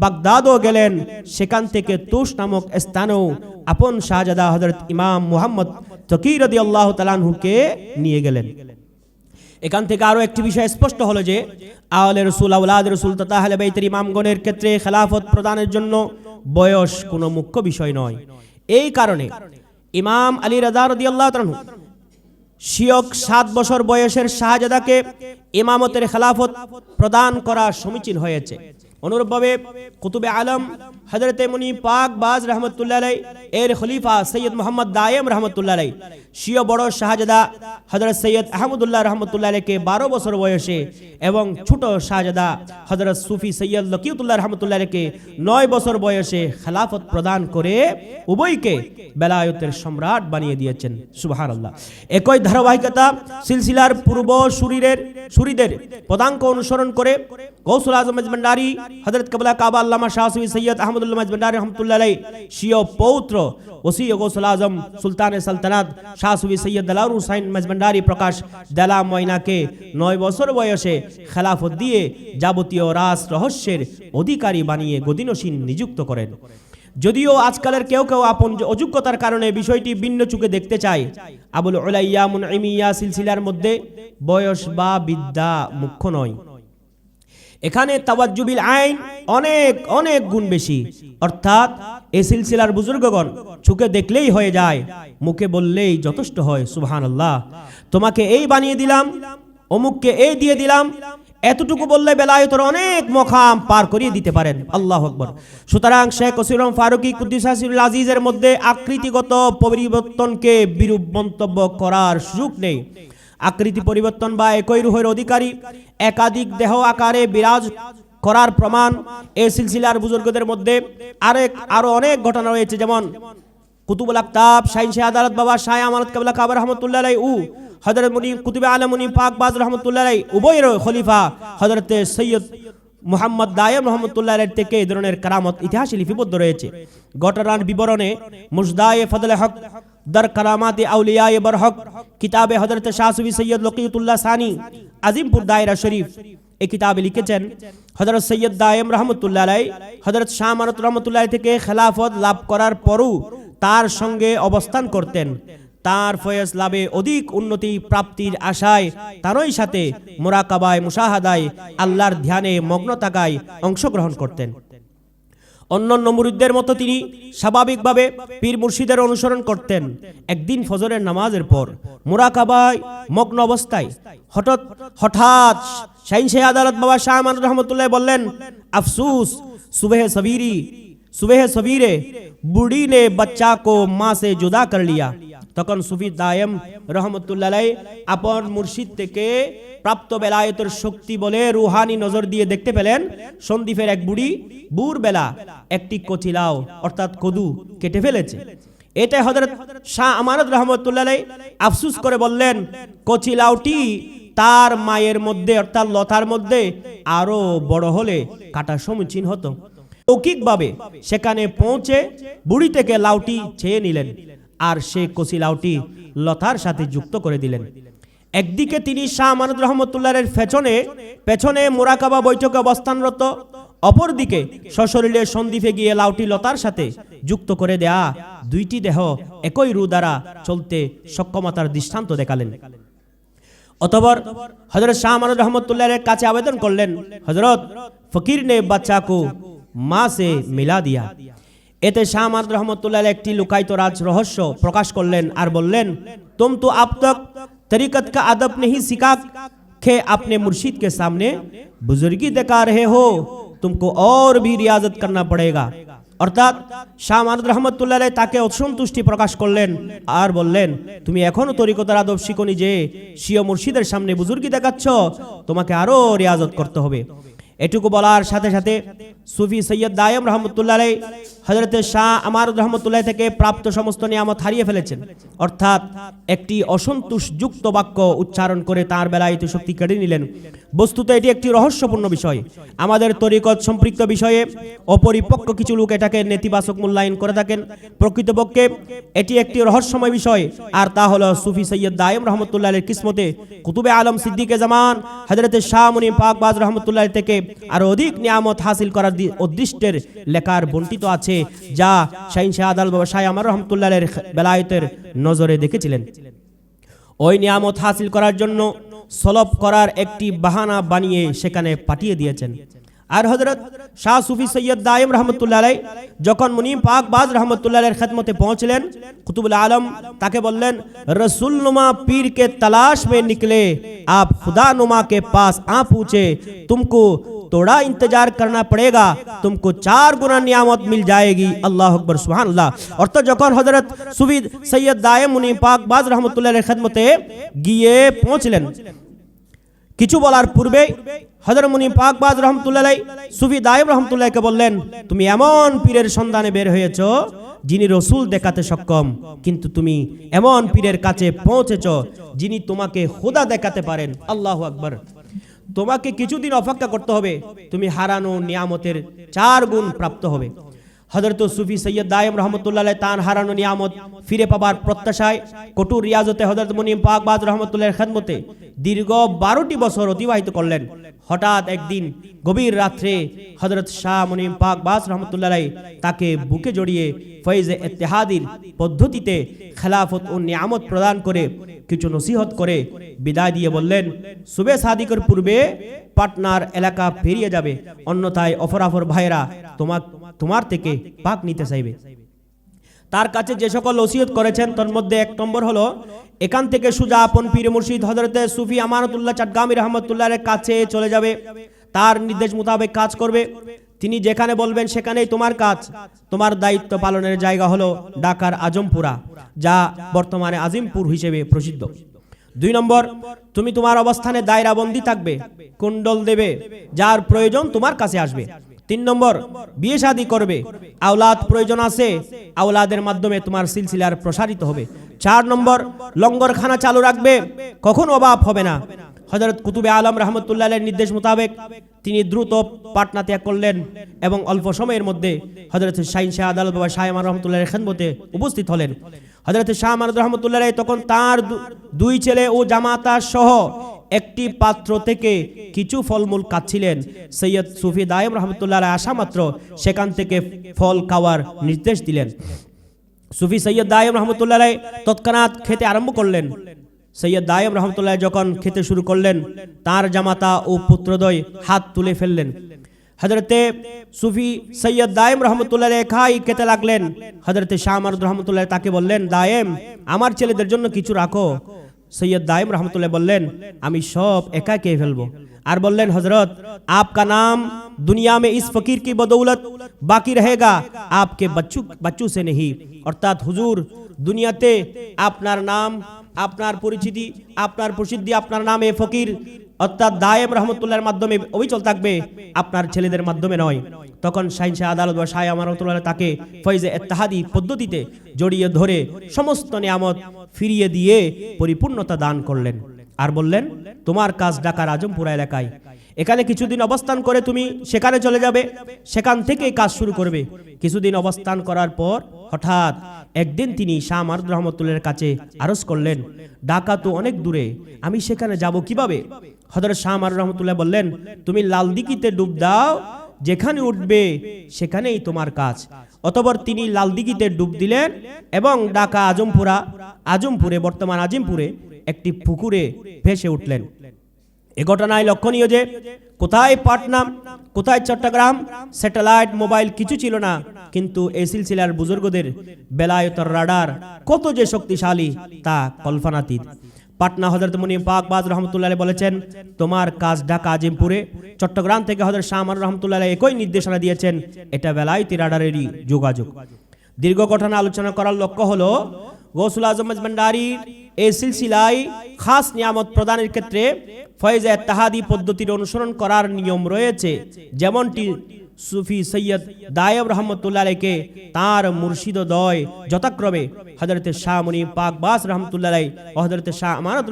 বাগদাদও গেলেন, সেখান থেকে তুষ নামক স্থানেও আপন শাহজাদা হযরত ইমাম মুহাম্মদ তাকি রাদিয়াল্লাহু তাআলা আনহুকে নিয়ে গেলেন। এখান থেকে আরো একটি বিষয় স্পষ্ট হলো যে আওয়ালে রাসূল আওলাদ রাসূল তথা আহলে বাইতের ইমামগণের ক্ষেত্রে খেলাফত প্রদানের জন্য বয়স কোনো মুখ্য বিষয় নয়। এই কারণে ইমাম আলী রাযা রাদিয়াল্লাহু তাআলা আনহু শিয়ক 7 বছর বয়সের শাহজাদাকে ইমামতের খেলাফত প্রদান করা সমীচীন হয়েছে। অনুরূপভাবে কুতুবে আলম হযরতে মুনি পাক বাজ রাহমাতুল্লাহ আলাইহি এর খলিফা সৈয়দ মুহাম্মদ দায়েম রাহমাতুল্লাহ আলাইহি শিয় বড় শাহজাদা হযরত সৈয়দ আহমদুল্লাহ রাহমাতুল্লাহ আলাইহিকে 12 বছর বয়সে এবং ছোট শাহজাদা হযরত সুফি সৈয়দ লকিয়তুল্লাহ রাহমাতুল্লাহ আলাইহিকে 9 বছর বয়সে খেলাফত প্রদান করে উভয়কে বেলায়েতের সম্রাট বানিয়ে দিয়েছেন। সুবহানাল্লাহ। একই ধারাবাহিকতা সিলসিলার পূর্ব শরীরের সুরিদের পদাঙ্ক অনুসরণ করে গৌসুল আজম মাঝভান্ডারী হযরত কিবলা কাবা আল্লামা শাহ সুফি সৈয়দ আহমদুল্লাহ মাঝভান্ডারী রহমাতুল্লাহ আলাইহি স্বীয় পৌত্র ওসি গৌসুল আজম সুলতানে সালতানাত শাহ সুফি সৈয়দ দেলাওয়ার হুসাইন মাঝভান্ডারী প্রকাশ দেলা ময়নাকে 9 বছর বয়সে খেলাফত দিয়ে যাবতীয় রাজ রহস্যের অধিকারী বানিয়ে গদিনসীন নিযুক্ত করেন। যদিও আজকালের কেউ কেউ আপন অযোগ্যতার কারণে বিষয়টি ভিন্ন চোখে দেখতে চায়, আবুল উলাইয়া মুনঈমিয়া সিলসিলার মধ্যে বয়স বা বিদ্যা মুখ্য নয়। এখানে তাওয়াজ্জুবিল আইন অনেক অনেক গুণ বেশি, অর্থাৎ এই সিলসিলার বুজুর্গগণ চোখে দেখলেই হয়ে যায়, মুখে বললেই যথেষ্ট হয়। সুবহানাল্লাহ, তোমাকে এই বানিয়ে দিলাম, অমুককে এই দিয়ে দিলাম, এতটুকু বললে বেলায়েতের অনেক মকাম পার করিয়ে দিতে পারেন। আল্লাহু আকবার। সুতরাং শেখ ওসিরুল ফারুকী কুদ্দুসাসিরুল আজিজের মধ্যে আকৃতিগত পরিবর্তনকে বিরূপ মন্তব্য করার সুযোগ নেই। আকৃতি পরিবর্তন বা একই রূহের অধিকারী একাধিক দেহ আকারে বিরাজ করার প্রমাণ এই সিলসিলার বুজুর্গদের মধ্যে আরো অনেক ঘটনা রয়েছে, যেমন কুতুবুল আকতাব শাইন শাহ আদালত বাবা শাহ আমানত কিবলা কাবা রহমাতুল্লাহ আলাইহি ও হযরত মুনি কুতুবে আলম মুনি পাক বাজ রহমাতুল্লাহ আলাইহি উভয়ের খলিফা হযরত সৈয়দ মুহাম্মদ দায়েম রহমাতুল্লাহ আলাইহি থেকে এই ধরনের কারামত ইতিহাসে লিপিবদ্ধ রয়েছে। ঘটনার বিবরণে মুজদায়ে ফজলে হক দর কারামাতে আউলিয়ায়ে বরহক কিতাবে হযরত শাহ সুফি সৈয়দ লকিয়তুল্লাহ সানি আজিমপুর দায়রা শরীফ এই কিতাবে লিখেছেন, হযরত সৈয়দ দায়েম রহমাতুল্লাহ আলাইহি হযরত শাহ আমানত রহমাতুল্লাহ থেকে খেলাফত লাভ করার পরও তার সঙ্গে অবস্থান করতেন। তার ফয়েজ লাভে অধিক উন্নতি প্রাপ্তির আশায় তারই সাথে মুরাকাবায় মুশাহাদায় আল্লাহর ধ্যানে মগ্ন থাকায় অংশগ্রহণ করতেন। অন্যান্য মুরিদদের মতো তিনি স্বাভাবিকভাবে পীর মুর্শিদের অনুসরণ করতেন। একদিন ফজরের নামাজের পর মুরাকাবায় মগ্ন অবস্থায় হঠাৎ শাইন শাহ আদালত বাবা শাহ আমানত রহমাতুল্লাহ বললেন, আফসুস सुबह सवेरे बूढ़ी ने बच्चा को माँ से जुदा कर लिया। তখন সুফি দায়েম রহমতুল্লাহ আলাইহি আপন মুর্শিদ থেকে প্রাপ্ত বেলায়েতের শক্তি বলে রুহানি নজর দিয়ে দেখতে পেলেন সন্দ্বীপের এক বুড়ি ভোরবেলা একটি কচিলাও অর্থাৎ কদু কেটে ফেলেছে। এতে হযরত শাহ আমানত রহমতুল্লাহ আলাইহি আফসোস করে বললেন, কচিলাওটি তার মায়ের মধ্যে অর্থাৎ লতার মধ্যে আরো বড় হলে কাটা সমীচীন হতো। লৌকিকভাবে সেখানে পৌঁছে বুড়ি থেকে লাউটি চেয়ে নিলেন আর সে কচি লাউটি লতার সাথে যুক্ত করে দিলেন। একদিকে তিনি শাহ আমানত রহমতুল্লাহের পেছনে মুরাকাবা বৈঠকে অবস্থানরত, অপরদিকে সশরীরে সন্দ্বীপে গিয়ে লাউটি লতার সাথে যুক্ত করে দেয়া দুইটি দেহ একই রু দ্বারা চলতে সক্ষমতার দৃষ্টান্ত দেখালেন। অতঃপর হযরত শাহ আমানত রহমতুল্লাহের কাছে আবেদন করলেন, হযরত ফকির ने बच्चा को माँ से मिला दिया। এতে শাহ আমানত রহমতুল্লাহ একটি লুকায়িত রাজ রহস্য প্রকাশ করলেন আর বললেন, तुम तो अब तक तरीकत का अदब नहीं सीखा के अपने मुर्शिद के सामने बुजुर्गी दिखा रहे हो, तुमको और भी रियाजत करना पड़ेगा। অর্থাৎ শাহ আমানত রহমতুল্লাহ তাকে অসন্তুষ্টি প্রকাশ করলেন আর বললেন, তুমি এখনো তরিকতের আদব শিখোনি যে স্বীয় মুর্শিদের সামনে বুজুর্গি দেখাচ্ছ, তোমাকে আরো রিয়াজত করতে হবে। এটুকু বলার সাথে সাথে সুফি সৈয়দ দায়েম রহমতুল্লাহ আলাইহি হযরত শাহ আমানত রহমতুল্লাহ থেকে প্রাপ্ত সমস্ত নিয়ামত হারিয়ে ফেলেছেন, অর্থাৎ একটি অসন্তোষযুক্ত বাক্য উচ্চারণ করে তার বেলায়েত শক্তি কেড়ে নিলেন। বস্তুত এটি একটি রহস্যপূর্ণ বিষয়। আমাদের তরিকত সম্পৃক্ত বিষয়ে অপরিপক্ক কিছু লোক এটাকে নেতিবাচক মূল্যায়ন করে থাকেন। প্রকৃতপক্ষে এটি একটি রহস্যময় বিষয়, আর তা হলো সুফি সৈয়দ দায়েম রহমতুল্লাহ আলাইহির কিসমতে কুতুবে আলম সিদ্দিকে জামান হযরত শাহ মুনি পাক বাজ রহমতুল্লাহ থেকে আরো অধিক নিয়ামত হাসিল করার উদ্দেশ্যের লেখার বন্টিত আছে, যা শাইন শাহ আদালত বাবা শাহ আমানত রহমতুল্লাহ আলাইহির বেলায়েতের নজরে দেখেছিলেন। ওই নিয়ামত হাসিল করার জন্য সলব করার একটি বাহানা বানিয়ে সেখানে পাঠিয়ে দিয়েছেন। আর হযরত শাহ সুফি সৈয়দ দায়েম রহমতুল্লাহ আলাইহি যখন মুনিম পাক বাজ রহমতুল্লাহ আলাইহির খিদমতে পৌঁছলেন, কুতুবুল আলম তাকে বললেন, रसूल नुमा पीर के तलाश में निकले, आप खुदा नुमा के पास आ पूछे, तुमको थोड़ा इंतजार करना पड़ेगा, तुमको 4 गुना नियामत मिल जाएगी। अल्लाह अकबर सुभान अल्लाह। অর্থাৎ যখন হযরত সুফি সৈয়দ দায়েম মুনিম পাক বাজ রহমতুল্লাহ আলাইহির খিদমতে গিয়ে পৌঁছলেন, কিছু বলার পূর্বে হযরত মুনি পাকবাজ রহমতুল্লাহ আলাইহি সুফি দায়েম রহমতুল্লাহকে বললেন, তুমি এমন পীরের সন্ধানে বের হয়েছো যিনি রসুল দেখাতে সক্ষম, কিন্তু তুমি এমন পীরের কাছে পৌঁছেছ যিনি তোমাকে খোদা দেখাতে পারেন। আল্লাহু আকবার। তোমাকে কিছুদিন অপেক্ষা করতে হবে, তুমি হারানো নিয়ামতের 4 গুণ প্রাপ্ত হবে। হযরত সুফি সৈয়দ দায়েম রহমতুল্লাহ আলাইহি তার হারানো নিয়ামত ফিরে পাবার প্রত্যাশায় কঠোর রিয়াজতে হযরত মুনিম পাকবাজ রহমতুল্লাহর খেদমতে দীর্ঘ 12টি বছর অতিবাহিত করলেন। হঠাৎ একদিন গভীর রাত্রে হযরত শাহ মুনিম পাকবাজ রহমতুল্লাহ আলাইহি তাকে বুকে জড়িয়ে ফয়েজে ইত্তেহাদির পদ্ধতিতে খেলাফত ও নিয়ামত প্রদান করে কিছু নসিহত করে বিদায় দিয়ে বললেন, সুবে সাদিকের পূর্বে পাটনার এলাকা পেরিয়ে যাবে, অন্যথায় অফরাফর ভাইরা তোমার থেকে পাক নিতে চাইবে। তার কাছে যে সকল ওসিয়ত করেছেন তার মধ্যে 1 নম্বর হলো, এখান থেকে সুজা আপন পীর মুর্শিদ হযরতে সুফি আমানতুল্লাহ চাটগামী রহমতুল্লাহর কাছে চলে যাবে, তার নির্দেশ মোতাবেক কাজ করবে। তিনি যেখানে বলবেন সেখানেই তোমার কাজ। তোমার দায়িত্ব পালনের জায়গা হলো ঢাকার আজমপুরা, যা বর্তমানে আজিমপুর হিসেবে প্রসিদ্ধ। 2 নম্বর, তুমি তোমার অবস্থানে দায়রাবন্দি থাকবে, কুণ্ডল দেবে, যার প্রয়োজন তোমার কাছে আসবে। 3 নম্বর, বিয়ে শাদী করবে, আওলাদ প্রয়োজন আছে, আওলাদের মাধ্যমে তোমার সিলসিলার প্রসারিত হবে। 4 নম্বর, লঙ্গরখানা চালু রাখবে, কখনো অভাব হবে না। হযরত কুতুবে আলম রহমতুল্লাহ আলাইহির নির্দেশ মোতাবেক তিনি দ্রুত পাটনা ত্যাগ করলেন এবং অল্প সময়ের মধ্যে হযরত শাহিন শাহ আদালত বাবা শাহ আমার রহমতুল্লাহের খেদমতে উপস্থিত হলেন। হযরত শাহ আমার রহমতুল্লাহ আলাইহি তখন তার 2 ছেলে ও জামাতা সহ একটি পাত্র থেকে কিছু ফলমূল খাচ্ছিলেন। সৈয়দ সুফি দায়েম রহমতুল্লাহ আলাইহি আসা মাত্র সেখান থেকে ফল খাওয়ার নির্দেশ দিলেন। সুফি সৈয়দ দায়েম রহমতুল্লাহ আলাইহি তৎক্ষণাৎ খেতে আরম্ভ করলেন। সৈয়দ দায়েম রহমতুল্লাহ যখন খেতে শুরু করলেন, তার জামাতা ও পুত্রদ্বয় হাত তুলে ফেললেন। হযরতে সুফি সৈয়দ দায়েম রহমতুল্লাহ খাই খেতে লাগলেন। হযরতে শাহ আমানত রহমতুল্লাহ তাকে বললেন, দায়েম, আমার ছেলেদের জন্য কিছু রাখো। সৈয়দ দায়েম রহমতুল্লাহ বললেন, আমি সব একা খেয়ে ফেলবো। আর বললেন, হযরত, आपका नाम दुनिया में इस फकीर की बदौलत बाकी रहेगा, आपके बच्चों से नहीं। অর্থাৎ হুজুর, দুনিয়াতে আপনার নাম, আপনার পরিচিতি, আপনার প্রসিদ্ধি, আপনার নামে ফকির অর্থাৎ দায়েম রহমতুল্লাহর মাধ্যমে অবিচল থাকবে, আপনার ছেলেদের মাধ্যমে নয়। তখন শাহিন শাহ আদালত বা শাহ আমার রহমতুল্লাহ তাকে ফয়েজে ইত্তেহাদি পদ্ধতিতে জড়িয়ে ধরে সমস্ত নিয়ামত ফিরিয়ে দিয়ে পরিপূর্ণতা দান করলেন। আর বললেন, তোমার কাজ ঢাকার আজমপুরা এলাকায়, এখানে কিছুদিন অবস্থান করে তুমি সেখানে চলে যাবে, সেখান থেকেই কাজ শুরু করবে। কিছুদিন অবস্থান করার পর হঠাৎ একদিন তিনি শাহ আমানত রহমতুল্লাহর কাছে আরজ করলেন, ঢাকা তো অনেক দূরে, আমি সেখানে যাব কিভাবে? হযরত শাহ আমানত রহমতুল্লাহ বললেন, তুমি লালদিঘিতে ডুব দাও, যেখানে উঠবে সেখানেই তোমার কাজ। অতঃপর তিনি লালদিঘিতে ডুব দিলেন এবং ঢাকা আজমপুরে বর্তমান আজিমপুরে একটি পুকুরে ভেসে উঠলেন। এ ঘটনায় লক্ষণীয় যে কোথায় পাটনা, কোথায় চট্টগ্রাম, স্যাটেলাইট মোবাইল কিছু ছিল না, কিন্তু এই সিলসিলার বুজুর্গদের বেলায়েতের রাডার কত যে শক্তিশালী তা কল্পনাতীত। পাটনা হযরত মুনিম পাকবাজ রহমতুল্লাহ আলাইহি বলেছেন, তোমার কাজ ঢাকা আজিমপুরে। চট্টগ্রাম থেকে হযরত শাহ আমানত রহমতুল্লাহ আলাইহি একই নির্দেশনা দিয়েছেন, এটা বেলায়েতি রাডারেরই যোগাযোগ। দীর্ঘ ঘটনা আলোচনা করার লক্ষ্য হলো গৌসুল আজম ভান্ডারীর এই সিলসিলায় খাস নিয়ামত প্রদানের ক্ষেত্রে ফয়েজে ইত্তেহাদি পদ্ধতির অনুসরণ করার নিয়ম রয়েছে, যেমনটি সুফি সৈয়দ দায়েম রহমতুল্লাহ আলাইহিকে তার মুর্শিদদ্বয় যথাক্রমে হযরতে শাহ মুনিম পাকবাজ রহমতুল্লাহ আলাইহি ও হযরতে শাহ আমানত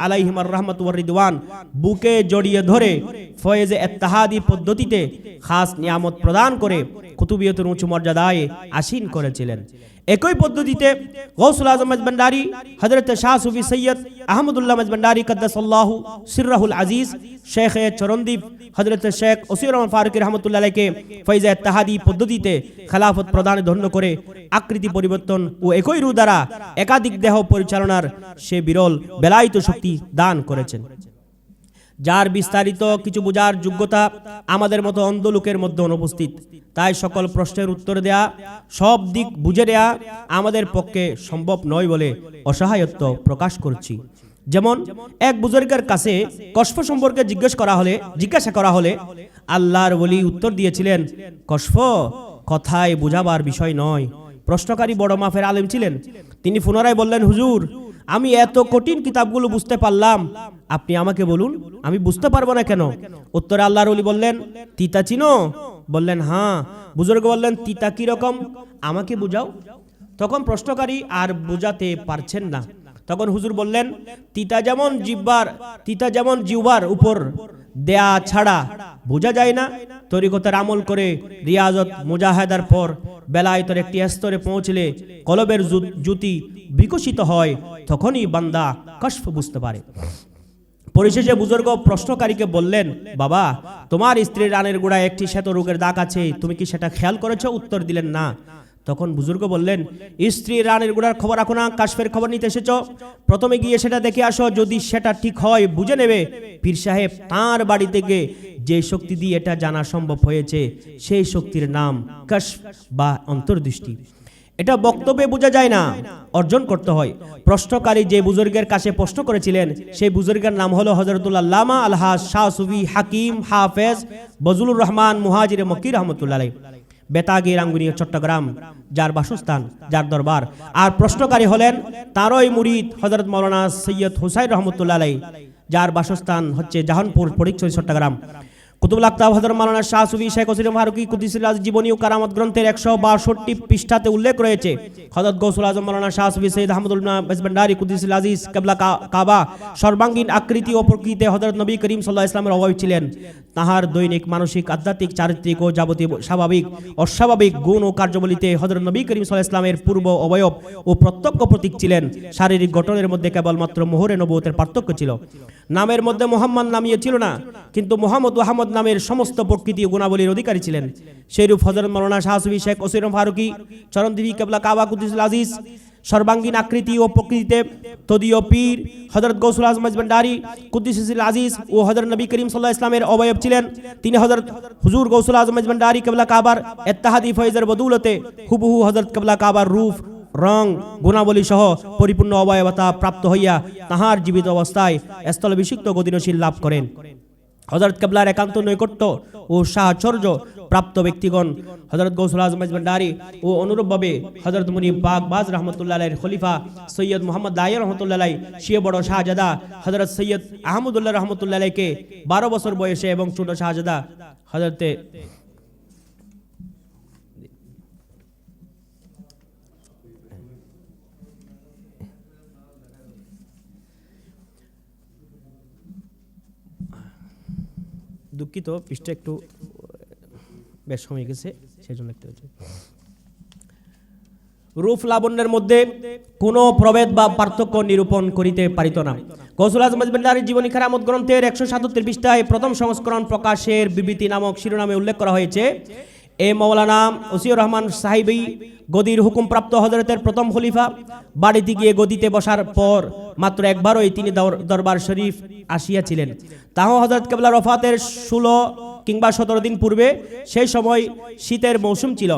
আলাইহিমার রাহমাত ওয়ার রিদওয়ান বুকে জড়িয়ে ধরে ফয়েজে ইত্তেহাদি পদ্ধতিতে খাস নিয়ামত প্রদান করে কুতুবিয়তের উঁচু মর্যাদায় আসীন করেছিলেন। একই পদ্ধতিতে গৌসুল আজম ভান্ডারী হযরতে শাহ সুফি সৈয়দ আহমদুল্লাহ ভান্ডারী কদ্দাসাল্লাহু সিররাহুল আজিজ, শেখ চরণদ্বীপ হযরতে শেখ ওসির রহমান ফারুকী রহমতুল্লাহ আলাইহিকে ফয়েজে ইত্তেহাদি পদ্ধতিতে খেলাফত প্রদানে ধন্য করে আকৃতি পরিবর্তন ও একই রূহ দ্বারা একাধিক দেহ পরিচালনার সে বিরল বেলায়েত শক্তি দান করেছেন, যার বিস্তারিত কিছু বোঝার যোগ্যতা আমাদের মতো অন্ধ লোকের মধ্যে অনুপস্থিত। তাই সকল প্রশ্নের উত্তর দেয়া, সব দিক বুঝে দেয়া আমাদের পক্ষে সম্ভব নয় বলে অসহায়ত্ব প্রকাশ করছি। যেমন এক বুজুর্গের কাছে কশফ সম্পর্কে জিজ্ঞাসা করা হলে আল্লাহর ওলি উত্তর দিয়েছিলেন, কশফ কথায় বোঝাবার বিষয় নয়। প্রশ্নকারী বড় মাফের আলেম ছিলেন। তিনি পুনরায় বললেন, হুজুর, আমি এত কঠিন কিতাবগুলো বুঝতে পারলাম, আপনি আমাকে বলুন আমি বুঝতে পারবো না কেন? উত্তরে আল্লাহর ওলি বললেন, তিতা চিনো? বললেন হ্যাঁ। বুজুর্গ বললেন, তিতা কি রকম আমাকে বুঝাও। তখন প্রশ্নকারী আর বোঝাতে পারছেন না। তখন হুজুর বললেন, তিতা যেমন জিহ্বার উপর দেয়া ছাড়া বোঝা যায় না, তরিকতের আমল করে রিয়াজত মুজাহাদার পর বেলায়েতের একটি স্তরে পৌঁছলে কলবের জ্যোতি বিকশিত হয়, তখনই বান্দা কশফ বুঝতে পারে। পরিশেষে বুজুর্গ প্রশ্নকারীকে বললেন, বাবা, তোমার স্ত্রীর রানের গোড়ায় একটি শ্বেত রোগের দাগ আছে, তুমি কি সেটা খেয়াল করেছো? উত্তর দিলেন না। তখন বুজুর্গ বললেন, স্ত্রীর রানের গোড়ার খবর রাখো না, কাশফের খবর নিতে এসেছো, প্রথমে গিয়ে সেটা দেখে আসো, যদি সেটা ঠিক হয় বুঝে নেবে পীর সাহেব তাঁর বাড়ি থেকে যে শক্তি দিয়ে এটা জানা সম্ভব হয়েছে সেই শক্তির নাম কাশফ বা অন্তর্দৃষ্টি। এটা বক্তব্যে বোঝা যায় না, অর্জন করতে হয়। প্রশ্নকারী যে বুজুর্গের কাছে প্রশ্ন করেছিলেন সেই বুজুর্গের নাম হলো হযরতুল আল্লামা আলহাজ শাহ সুফি হাকিম হাফেজ বজলুর রহমান মুহাজিরে মক্কি রহমতুল্লাহ আলাইহি, বেতাগী রাঙ্গুনিয়া চট্টগ্রাম, যার বাসস্থান, যার দরবার। আর প্রশ্নকারী হলেন তারই মুরিদ হযরত মাওলানা সৈয়দ হুসাইন রহমতুল্লাহ আলাইহি, যার বাসস্থান হচ্ছে জাহানপুর ফটিকছড়ি চট্টগ্রাম। কুতুবুল আকতাব হযরত মাওলানা শাহ সুফি শেখ ওসির ফারুকী কুদ্দিসুল্লাহ জীবনী ও কারামত গ্রন্থের 162 পৃষ্ঠাতে উল্লেখ রয়েছে, হযরত গৌসুল আজম মাওলানা শাহ সুফি সৈয়দ আহমদুল্লাহ মেজবান্ডারি কুদ্দিসুল আজিজ কিবলা কাবা সর্বাঙ্গীন আকৃতি ও প্রকৃতিতে হযরত নবী করিম সাল্লাল্লাহু আলাইহি ওয়াসাল্লামের অভাব ছিলেন। তাহার দৈনিক মানসিক আধ্যাত্মিক চারিত্রিক ও যাবতীয় স্বাভাবিক অস্বাভাবিক গুণ ও কার্যাবলীতে হযরত নবী করিম সাল্লাল্লাহু আলাইহি ওয়াসাল্লামের পূর্ব অবয়ব ও প্রত্যক্ষ প্রতীক ছিলেন। শারীরিক গঠনের মধ্যে কেবলমাত্র মোহরে নবুয়তের পার্থক্য ছিল। নামের মধ্যে মুহাম্মদ নামিয়ে ছিল না, কিন্তু মুহাম্মদ ও আহমদ নামের সমস্ত প্রকৃতি ও গুণাবলীর অধিকারী ছিলেন। সেইরূপ হযরত মাওলানা শাহ সুফি শেখ ওসির ফারুকী চরণদিবি কিবলা কাবা কুদ্দিসুল আজিজ সর্বাঙ্গীন আকৃতি ও প্রকৃতিতে তদীয় পীর হযরত গৌসুল আজম মেজবান্ডারি কুদ্দিসুল আজিজ ও হযরত নবী করিম সাল্লাল্লাহু আলাইহি ওয়াসাল্লামের অবয়ব ছিলেন। তিনি হযরত হুজুর গৌসুল আজম মেজবান্ডারি কিবলা কাবার ইত্তেহাদি ফয়জের বদৌলতে হুবহু হযরত কিবলা কাবার রূপ রং গুণাবলী সহ পরিপূর্ণ অবয়বতা প্রাপ্ত হইয়া তাহার জীবিত অবস্থায় স্থলভিষিক্ত গদিনশীল লাভ করেন। হযরত কিবলার একান্ত নৈকট্য ও সাহচর্য প্রাপ্ত ব্যক্তিগণ হযরত গৌসুল আজম মেজবান্ডারি ও অনুরূপভাবে হযরত মুনিব পাক বাজ রহমতুল্লাহ আলাইহির খলিফা সৈয়দ মুহাম্মদ দাইয়া রহমতুল্লাহ আলাইহি শিয়ে বড় শাহজাদা হযরত সৈয়দ আহমদুল্লাহ রহমতুল্লাহ আলাইহিকে 12 বছর বয়সে এবং ছোট শাহজাদা হযরতে দুঃখিত, পৃষ্ঠা একটু বেশ হয়ে গেছে, সেই জন্য একটু রূপ লাবণ্যের মধ্যে কোনো প্রভেদ বা পার্থক্য নিরূপণ করিতে পারিত না। গৌসুল আজম মেজবান্ডারির জীবনী কারামত গ্রন্থের 177 পৃষ্ঠায় প্রথম সংস্করণ প্রকাশের বিবৃতি নামক শিরোনামে উল্লেখ করা হয়েছে, এ মাওলানা ওসিউর রহমান সাহিবী গদির হুকুমপ্রাপ্ত হযরতের প্রথম খলিফা। বাড়িতে গিয়ে গদিতে বসার পর মাত্র একবারই তিনি দরবার শরীফ আসিয়াছিলেন, তাও হযরত কিবলার ওফাতের 16 কিংবা 17 দিন পূর্বে। সেই সময় শীতের মৌসুম ছিল।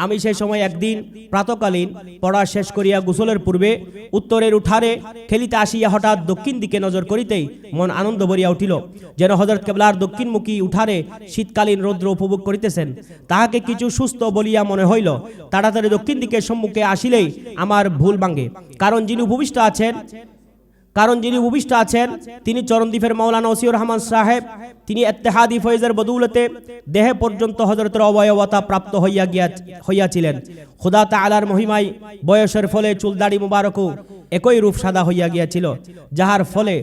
আমি সেই সময় একদিন প্রাতকালীন পড়া শেষ করিয়া গোসলের পূর্বে উত্তরের উঠারে খেলিতে আসিয়া হঠাৎ দক্ষিণ দিকে নজর করিতেই মন আনন্দ ভরিয়া উঠিল, যেন হযরত কিবলার দক্ষিণমুখী উঠারে শীতকালীন রৌদ্র উপভোগ করিতেছেন। তাহাকে কিছু সুস্থ বলিয়া মনে হইল। তাড়াতাড়ি দক্ষিণ দিকে সম্মুখে আসিলেই আমার ভুল ভাঙ্গে, কারণ যিনি ভূমিষ্ঠ আছেন তিনি চরণদ্বীপের মাওলানা ওসিউর রহমান সাহেব। তিনি ইত্তেহাদি ফয়জের বদৌলতে দেহে পর্যন্ত হযরতের অবয়বতা প্রাপ্ত হইয়াছিলেন। খোদা তাআলার মহিমায় বয়সের ফলে চুলদাড়ি মুবারকও একই রূপ সাদা হইয়া গিয়াছিল, যাহার ফলে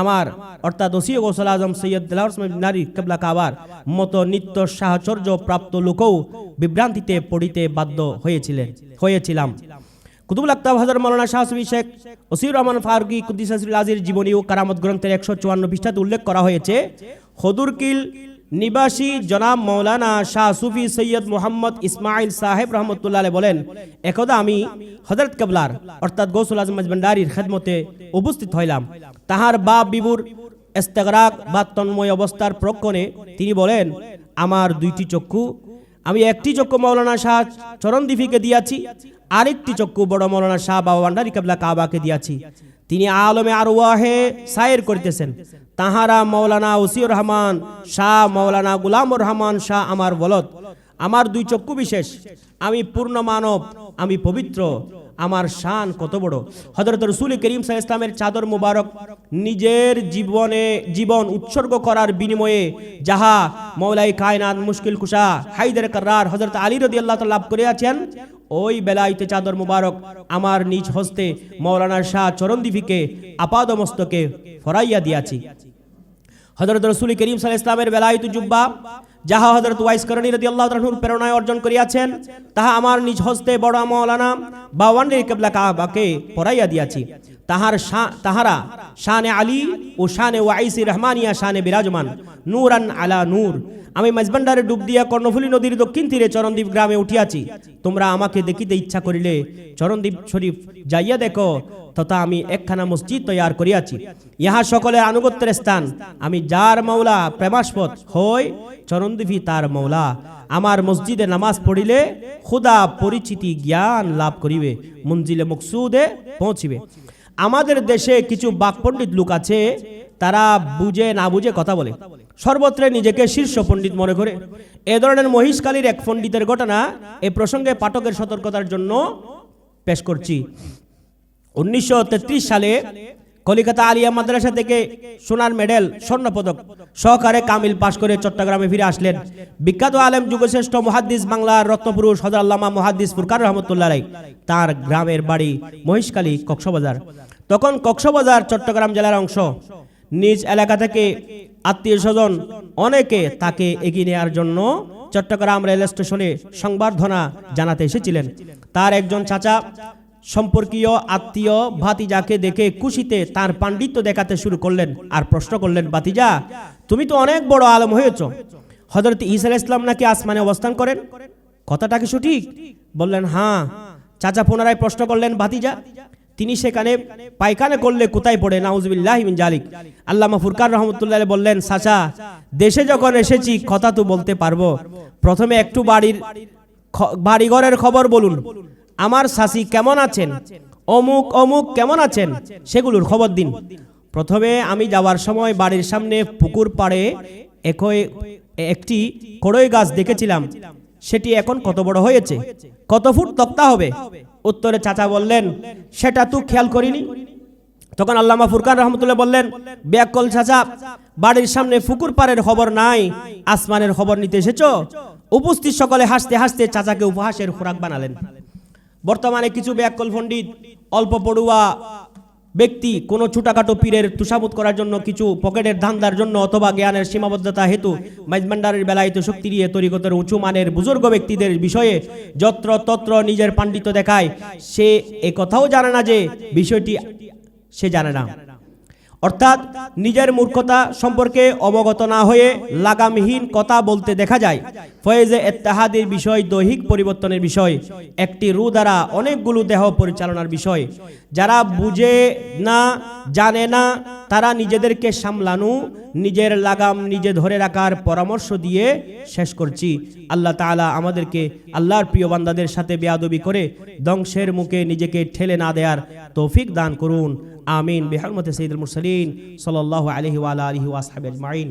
আমার অর্থাৎ ওসিয় গৌসুল আজম সৈয়দ দেলাওয়ার নারী কিবলা কাবার মতো নিত্য সাহচর্য প্রাপ্ত লোকও বিভ্রান্তিতে পড়িতে বাধ্য হয়েছিলাম। কুতুবুল আকতাব হযরত মাওলানা শাহ সুফি শেখ ওসিউর রহমান ফারুকী কুদ্দিসুল আজির জীবনী ও কারামত গ্রন্থের 154 পৃষ্ঠাতে উল্লেখ করা হয়েছে, খদুরকিল নিবাসী জনাব মাওলানা শাহ সুফি সৈয়দ মুহাম্মদ ইসমাইল সাহেব রহমতুল্লাহ আলাইহি বলেন, একদা আমি হযরত কিবলার অর্থাৎ গৌসুল আজম মেজবান্ডারির খেদমতে উপস্থিত হইলাম। তাহার বাপ বিবুর ইস্তেগরাক বা তন্ময় অবস্থার প্রক্ষণে তিনি বলেন, আমার দুইটি চক্ষু, আমি একটি চক্ষু মাওলানা শাহ চরণদ্বীপীকে দিয়াছি, আরেকটি চক্ষু বড় মাওলানা শাহ বাবা ভান্ডারী কিবলা কাবাকে দিয়াছি। তিনি আলমে আরওয়াহে সায়ের করিতেছেন। তাহারা মাওলানা ওসিউর রহমান শাহ, মাওলানা গুলামুর রহমান শাহ আমার বলদ। আমার দুই চক্ষু বিশেষ, আমি পূর্ণ মানব, আমি পবিত্র, আমার শান কত বড়। হযরত রাসূল করিম সাল্লাল্লাহু আলাইহি ওয়াসাল্লামের চাদর মুবারক নিজের জীবন উৎসর্গ করার বিনিময়ে যাহা মওলাই কায়নাত মুশকিল কুশা হায়দার কাররার হযরত আলী রাদিয়াল্লাহু তাআলা লাভ করিয়াছেন, ওই বেলায়েতে চাদর মুবারক আমার নিজ হস্তে মাওলানা শাহ চরণদ্বীপীকে আপাদমস্তকে ফরাইয়া দিয়াছি। হযরত রাসূল করিম সাল্লাল্লাহু আলাইহি ওয়াসাল্লামের বেলায়েতু জুব্বা যাহা হযরত ওয়াইস করণী রাদিয়াল্লাহু তাআলার প্রেরণায় অর্জন করিয়াছেন, তাহা আমার নিজ হস্তে বড় মাওলানা বাওয়ান্ডির কিবলা কাবাকে পরাইয়া দিয়াছি। তাহারা শানে আলী ও শানে ওয়াইসি রহমানিয়া শানে বিরাজমান, নূরান আলা নূর। আমি মাঝবান্ডারে ডুব দিয়া কর্ণফুলী নদীর দক্ষিণ তীরে চরণদ্বীপ গ্রামে উঠিয়াছি। তোমরা আমাকে দেখিতে ইচ্ছা করিলে চরণদ্বীপ শরীফ যাইয়া দেখো, তথা আমি একখানা মসজিদ তৈয়ার করিয়াছি। ইহা সকলের আনুগত্যের স্থান। আমি যার মাওলা প্রেমাস্পদ হই, চরণদ্বীপী তার মাওলা। আমার মসজিদে নামাজ পড়িলে খুদা পরিচিতি জ্ঞান লাভ করিবে, মঞ্জিলে মকসুদে পৌঁছিবে। আমাদের দেশে কিছু বাকপণ্ডিত লোক আছে, তারা বুঝে না বুঝে কথা বলে, সর্বত্র নিজেকে শীর্ষ পণ্ডিত মনে করে। এ ধরনের মহিষকালীর এক পণ্ডিতের ঘটনা এ প্রসঙ্গে পাঠকের সতর্কতার জন্য পেশ করছি। 1933 সালে কলিকাতা আলিয়া মাদ্রাসা থেকে সোনার মেডেল স্বর্ণপদক সহকারে কামিল পাশ করে চট্টগ্রামে ফিরে আসলেন বিখ্যাত আলেম যুগশ্রেষ্ঠ মুহাদ্দিস বাংলার রত্নপুরুষ হযরত আল্লামা মুহাদ্দিস ফুরকান রহমাতুল্লাহ আলাইহি। তার গ্রামের বাড়ি মহিষকালী কক্সবাজার। তখন কক্সবাজার চট্টগ্রাম জেলার অংশ। নিজ এলাকা থেকে আত্মীয় স্বজন অনেকে তাকে এগিয়ে নেওয়ার জন্য চট্টগ্রাম রেল স্টেশনে সংবর্ধনা জানাতে এসেছিলেন। তার একজন চাচা সম্পর্কীয় আত্মীয় ভাতিজাকে দেখে খুশিতে তার পাণ্ডিত্য দেখাতে শুরু করলেন আর প্রশ্ন করলেন, ভাতিজা তুমি তো অনেক বড় আলেম হয়েছ, হযরত ঈসা আলাইহিস সালাম নাকি আসমানে অবস্থান করেন, কথাটা কি সঠিক? বললেন হ্যাঁ। চাচা পুনরায় প্রশ্ন করলেন, ভাতিজা তিনি সেখানে পায়খানা করলে কোথায় পড়ে? নাউজুবিল্লাহি মিন জালিক। আল্লামা ফুরকান রহমাতুল্লাহ আলাইহি বললেন, চাচা দেশে যখন এসেছি কথা তো বলতে পারবো, প্রথমে একটু বাড়িঘরের খবর বলুন। আমার শাসি কেমন আছেন, অমুক অমুক কেমন আছেন, সেগুলোর খবর দিন। প্রথমে আমি যাওয়ার সময় বাড়ির সামনে পুকুর পাড়ে একটি কড়ই গাছ দেখেছিলাম, সেটি এখন কত বড় হয়েছে, কত ফুট তক্তা হবে? উত্তরে চাচা বললেন, সেটা তো খেয়াল করিনি। তখন আল্লামা ফুরকান রহমতুল্লাহ বললেন, ব্যাকল চাচা, বাড়ির সামনে পুকুর পাড়ের খবর নাই, আসমানের খবর নিতে এসেছো? উপস্থিত সকলে হাসতে হাসতে চাচাকে উপহাসের খোরাক বানালেন। বর্তমানে কিছু ব্যাকল পণ্ডিত অল্প পড়ুয়া ব্যক্তি কোনো ছোটখাটো পীরের তুষামুত করার জন্য, কিছু পকেটের ধান্দার জন্য অথবা জ্ঞানের সীমাবদ্ধতা হেতু মাইজভান্ডারের বেলায় তো শক্তি দিয়ে তরিকতের উঁচু মানের বুজুর্গ ব্যক্তিদের বিষয়ে যত্র তত্র নিজের পাণ্ডিত্য দেখায়। সে এ কথাও জানে না যে বিষয়টি সে জানে না, অর্থাৎ নিজের মূর্খতা সম্পর্কে অবগত না হয়ে লাগামহীন কথা বলতে দেখা যায়। ফয়েজে ইত্তেহাদের বিষয় দৈহিক পরিবর্তনের বিষয়, একটি রু দ্বারা অনেকগুলো দেহ পরিচালনার বিষয়। যারা বুঝে না জানে না তারা নিজেদেরকে সামলানো, নিজের লাগাম নিজে ধরে রাখার পরামর্শ দিয়ে শেষ করছি। আল্লাহ তাআলা আমাদেরকে আল্লাহর প্রিয় বান্দাদের সাথে বেয়াদবি করে ধ্বংসের মুখে নিজেকে ঠেলে না দেওয়ার তৌফিক দান করুন। আমিন। বিহরমতি সাইয়্যিদুল মুরসালিন সাল্লাল্লাহু আলাইহি ওয়া আলিহি ওয়া আসহাবিহি আজমাইন।